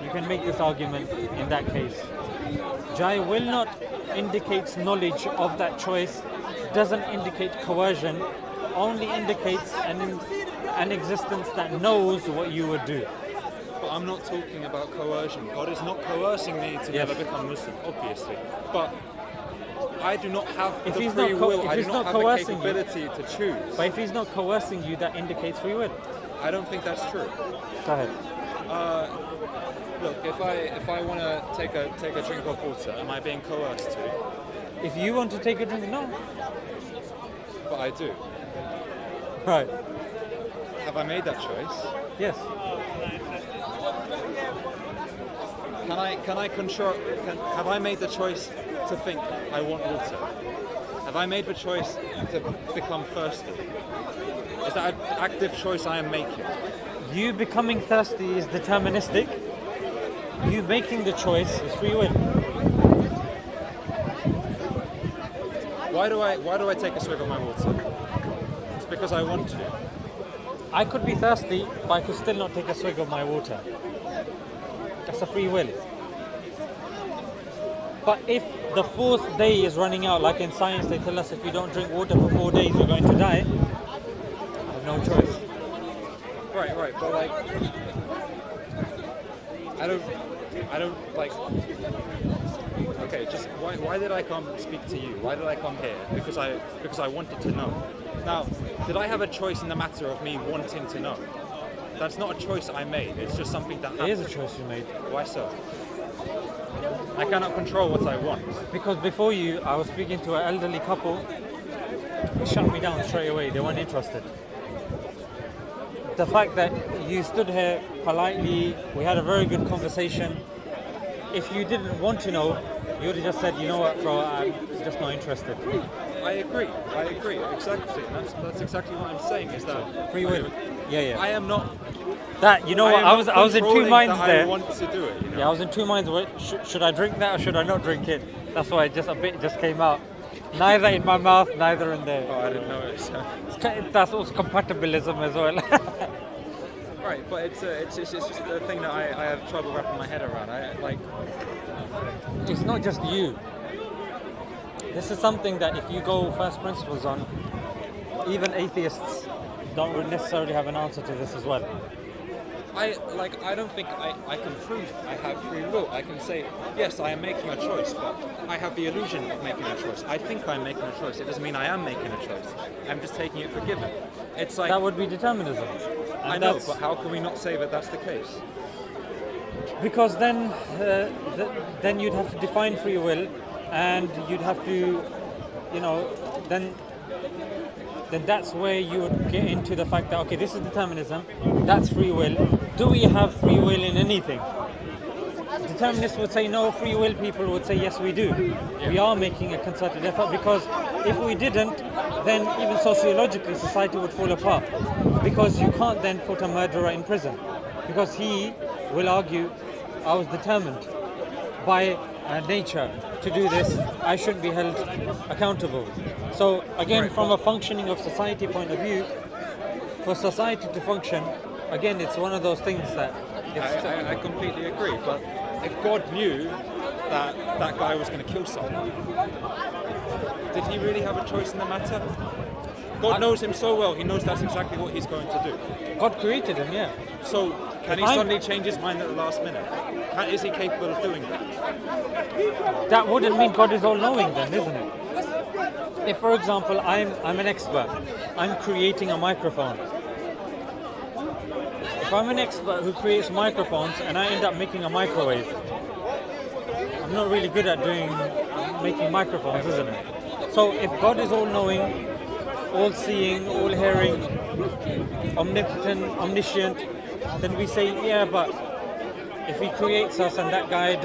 You can make this argument in that case. Jai will not indicates knowledge of that choice, doesn't indicate coercion, only indicates an existence that knows what you would do. But I'm not talking about coercion. God is not coercing me to never become Muslim, obviously. But I do not have the free will. I do not have the capability to choose. But if he's not coercing you, that indicates free will. I don't think that's true. Go ahead. Look, if I want to take a drink of water, am I being coerced to? If you want to take a drink, no. But I do. Right. Have I made that choice? Yes. Have I made the choice to think I want water? Have I made the choice to become thirsty? Is that an active choice I am making? You becoming thirsty is deterministic. You making the choice is free will. Why do I take a swig of my water? It's because I want to. I could be thirsty, but I could still not take a swig of my water. That's a free will. But if the fourth day is running out, like in science they tell us if you don't drink water for 4 days you're going to die, I have no choice. Right, but like, I don't like. Okay, just why did I come speak to you? Why did I come here? Because I wanted to know. Now, did I have a choice in the matter of me wanting to know? That's not a choice I made. It's just something that happened. It is a choice you made. Why so? I cannot control what I want. Because before you, I was speaking to an elderly couple. They shut me down straight away. They weren't interested. The fact that you stood here politely, we had a very good conversation. If you didn't want to know, you would have just said, you know what, bro, I'm just not interested. I agree, exactly. That's exactly what I'm saying, is that free will. Yeah. I am not. That, you know what, I was in two minds there. I want to do it, you know? Yeah, I was in two minds. Should I drink that or should I not drink it? That's why a bit just came out. Neither in my mouth, neither in there. Oh, I didn't know it. So. That's also compatibilism as well. Right, but it's just the thing that I have trouble wrapping my head around. It's not just you. This is something that if you go first principles on, even atheists don't necessarily have an answer to this as well. I don't think I can prove I have free will. I can say, yes, I am making a choice, but I have the illusion of making a choice. I think I'm making a choice. It doesn't mean I am making a choice. I'm just taking it for given. It's like, that would be determinism. I know, but how can we not say that that's the case? Because then you'd have to define free will, and you'd have to, then that's where you would get into the fact that, okay, this is determinism, that's free will. Do we have free will in anything? Determinists would say no, free will people would say yes, we do. Yeah. We are making a concerted effort, because if we didn't, then even sociologically society would fall apart. Because you can't then put a murderer in prison, because he will argue, I was determined by nature to do this, I shouldn't be held accountable. So again, from a functioning of society point of view, for society to function, again, it's one of those things that... I completely agree, but if God knew that that guy was going to kill someone, did he really have a choice in the matter? God knows him so well, he knows that's exactly what he's going to do. God created him, yeah. So, can he suddenly change his mind at the last minute? Is he capable of doing that? That wouldn't mean God is all-knowing then, isn't it? If, for example, I'm an expert, I'm creating a microphone. If I'm an expert who creates microphones and I end up making a microwave, I'm not really good at making microphones, isn't it? So if God is all-knowing, all-seeing, all-hearing, omnipotent, omniscient, then we say, yeah, but if he creates us and that guy he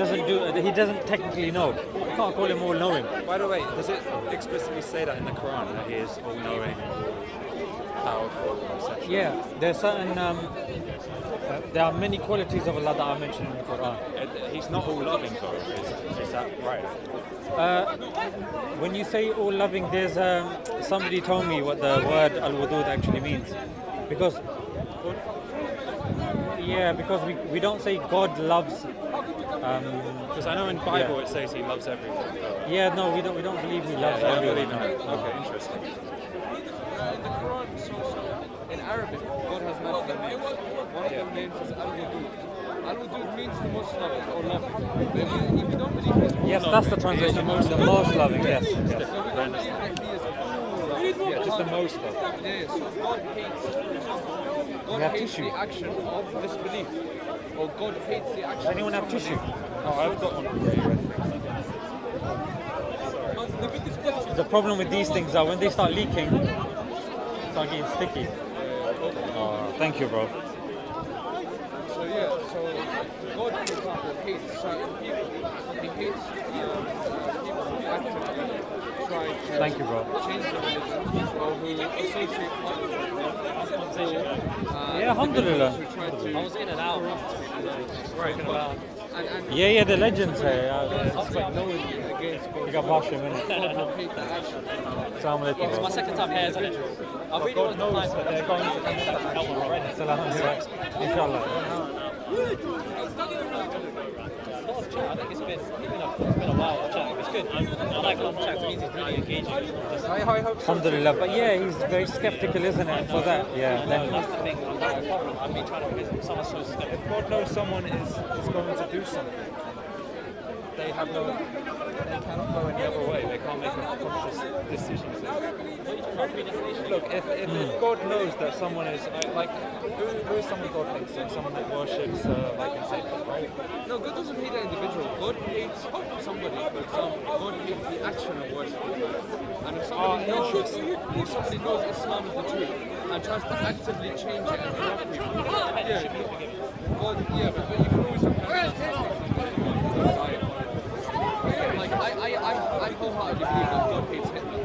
doesn't technically know. We can't call him all-knowing. By the way, does it explicitly say that in the Quran, that he is all-knowing, powerful, etc.? Yeah, there's certain, there are many qualities of Allah that are mentioned in the Quran. He's not all-loving, though, is that right? When you say all-loving, there's somebody told me what the word al-wudud actually means. Because we don't say God loves. Because I know in Bible it says he loves everyone. Yeah, no, we don't believe he loves I don't everyone. believe in it. Okay, interesting. In the Quran, in Arabic, God has multiple names. One of the names is Al-Wudud. Al-Wudud means the most loving or loving. If you don't believe it, Yes, that's the translation. The most loving. Yes. so we don't believe that he is all-loving. Yeah, just the most of. Yeah, so God hates the action of disbelief. Or God hates the action. Does anyone have tissue? Oh, I've got one for you, The problem with these things are when they start leaking, start getting sticky. Oh, thank you, bro. So God, for example, hates certain people. He hates people who actively try to Thank you, bro. change the religion or who associate Yeah, alhamdulillah. who try to I was in and out. right about Yeah, the legends here. knowing against God. You got Pasha a minute. God will hate that action. Assalamu alaikum, It's my bro. second time here, isn't it? I really want to apply for they're going to help already. Assalamu alaikum. Inshallah. I think it's been a while chatting. It's good. I like long chats. It means it's really engaging. Alhamdulillah. But yeah, he's very skeptical, isn't it? For that, yeah. Then, That's the thing. That's the problem. I've been trying to visit someone so skeptical. If God knows someone is going to do something, they cannot go any other way. They can't make a conscious decision. Look, if God knows that someone is who is someone God hates? Someone that worships like insane, right? No, God doesn't hate that individual. God hates somebody. For example, God hates the action of worshiping. And if somebody knows Islam is the truth and tries to actively change it and corrupt people, but you can always repent. Like I wholeheartedly believe that God hates Hitler.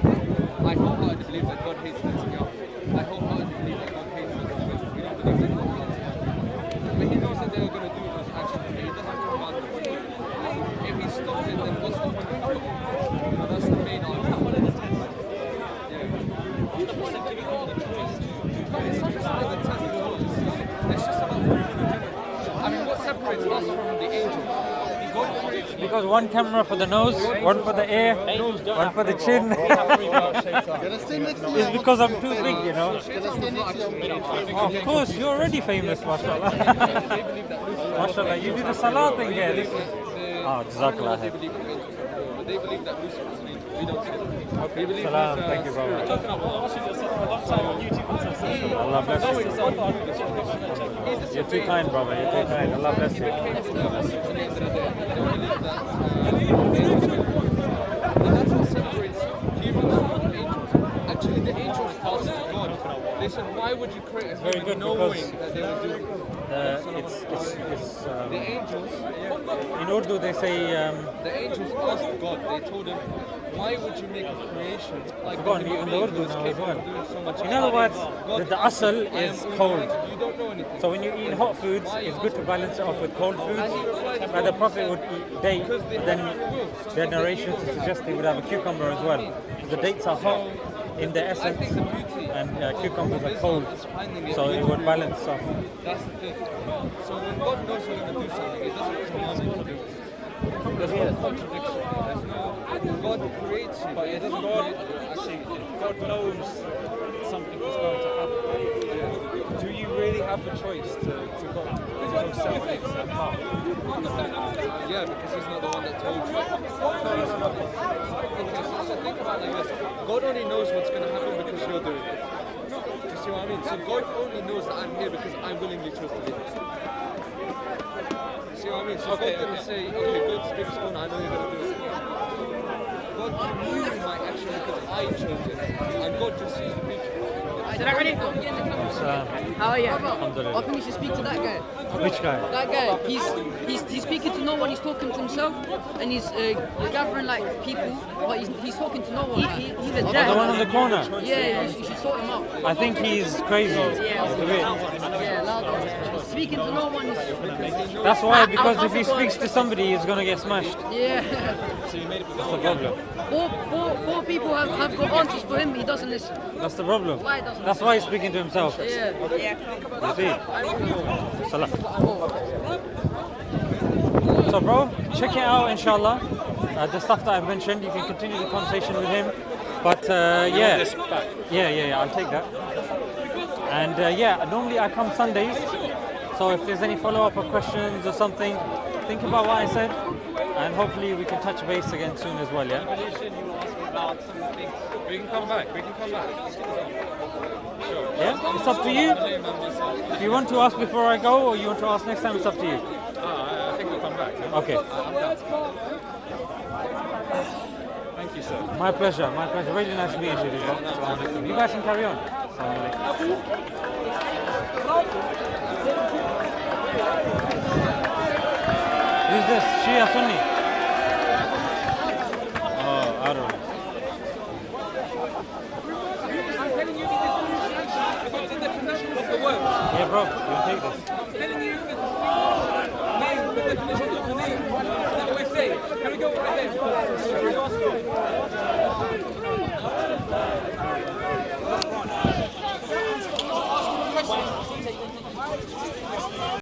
I wholeheartedly believe that God hates Netanyahu. I wholeheartedly believe that God hates the individual. We don't believe that God hates them. But he knows that they are going to do those actions, but he doesn't command them. If he stopped it, then what's the point of it? That's the main argument. It's not just about the test of laws. It's just about freedom in general. I mean, what separates us from the angels? God creates because one camera for the nose, one for the ear, one for the chin. It's because I'm too big, you know. Oh, of course, you're already famous, mashallah. Mashallah, you do the salah thing here. This is... Oh, jazakallah. They believe that Lucifer is an angel. We don't say that. We believe Salam, he's, thank you, brother. Talking about watching this a long time on YouTube. Allah bless you. You're too kind, brother. You're too kind. Allah bless you. And that's what separates humans from angels. Actually, the angels asked God. They said, "Why would you create a Very human good, knowing that they would do?" The angels. In Urdu they say The angels asked God. They told him, "Why would you make a creation like Go on, the in human the being Urdu who is now as capable well. of doing so much?" In other words, the asal I am is cold. You don't know anything. So when you eat hot foods, it's good to balance it off with cold foods. But the Prophet would eat date, then there are narrations to suggest he would have a cucumber as well. The dates are hot in their essence, and cucumbers are cold, so it would balance off. That's the thing. So when God knows you're going to do something, He doesn't command you to do it. There's no contradiction. There's no. God creates you, but He doesn't create you. Actually, if God knows something is going to happen, do you really have have the choice to go separate path. Yeah, because he's not the one that told you. Okay, so think about it like this. God only knows what's going to happen because you're doing it. Do you see what I mean? So God only knows that I'm here because I willingly chose to be here. See what I mean? So God didn't say, okay, God speaks phone, I know you're going to do it. God knew my action because I chose it. And God just sees the future. Is that ready? How are you? Alhamdulillah. I think you should speak to that guy. Which guy? That guy, he's speaking to no one. He's talking to himself, and he's gathering like people, but he's talking to no one. He's a The jack. one on the corner. Yeah, you should sort him out. I think he's crazy. Yeah, It's a bit. yeah, loud. Speaking to no one is. That's why, because if he speaks to somebody, he's gonna get smashed. Yeah. That's the problem. Four people have got answers for him. He doesn't listen. That's the problem. Why doesn't? That's why he's speaking to himself. Yeah. You see? Salah. So, bro, check it out, inshallah. The stuff that I've mentioned, you can continue the conversation with him. But yeah, I'll take that. And yeah, normally I come Sundays. So if there's any follow-up or questions or something, think about what I said, and hopefully we can touch base again soon as well. Yeah. We can come back. We can come back. Yeah, it's up to you. If you want to ask before I go, or you want to ask next time, it's up to you. I think we'll come back. Yeah? Okay. Thank you, sir. My pleasure. My pleasure. Really nice meeting you. Bro. You guys can carry on. Who's this? Shia Sunni? Oh, I don't know. Yeah, bro, you'll take this. I'm telling you the definition of the name that we say. Can we go right there?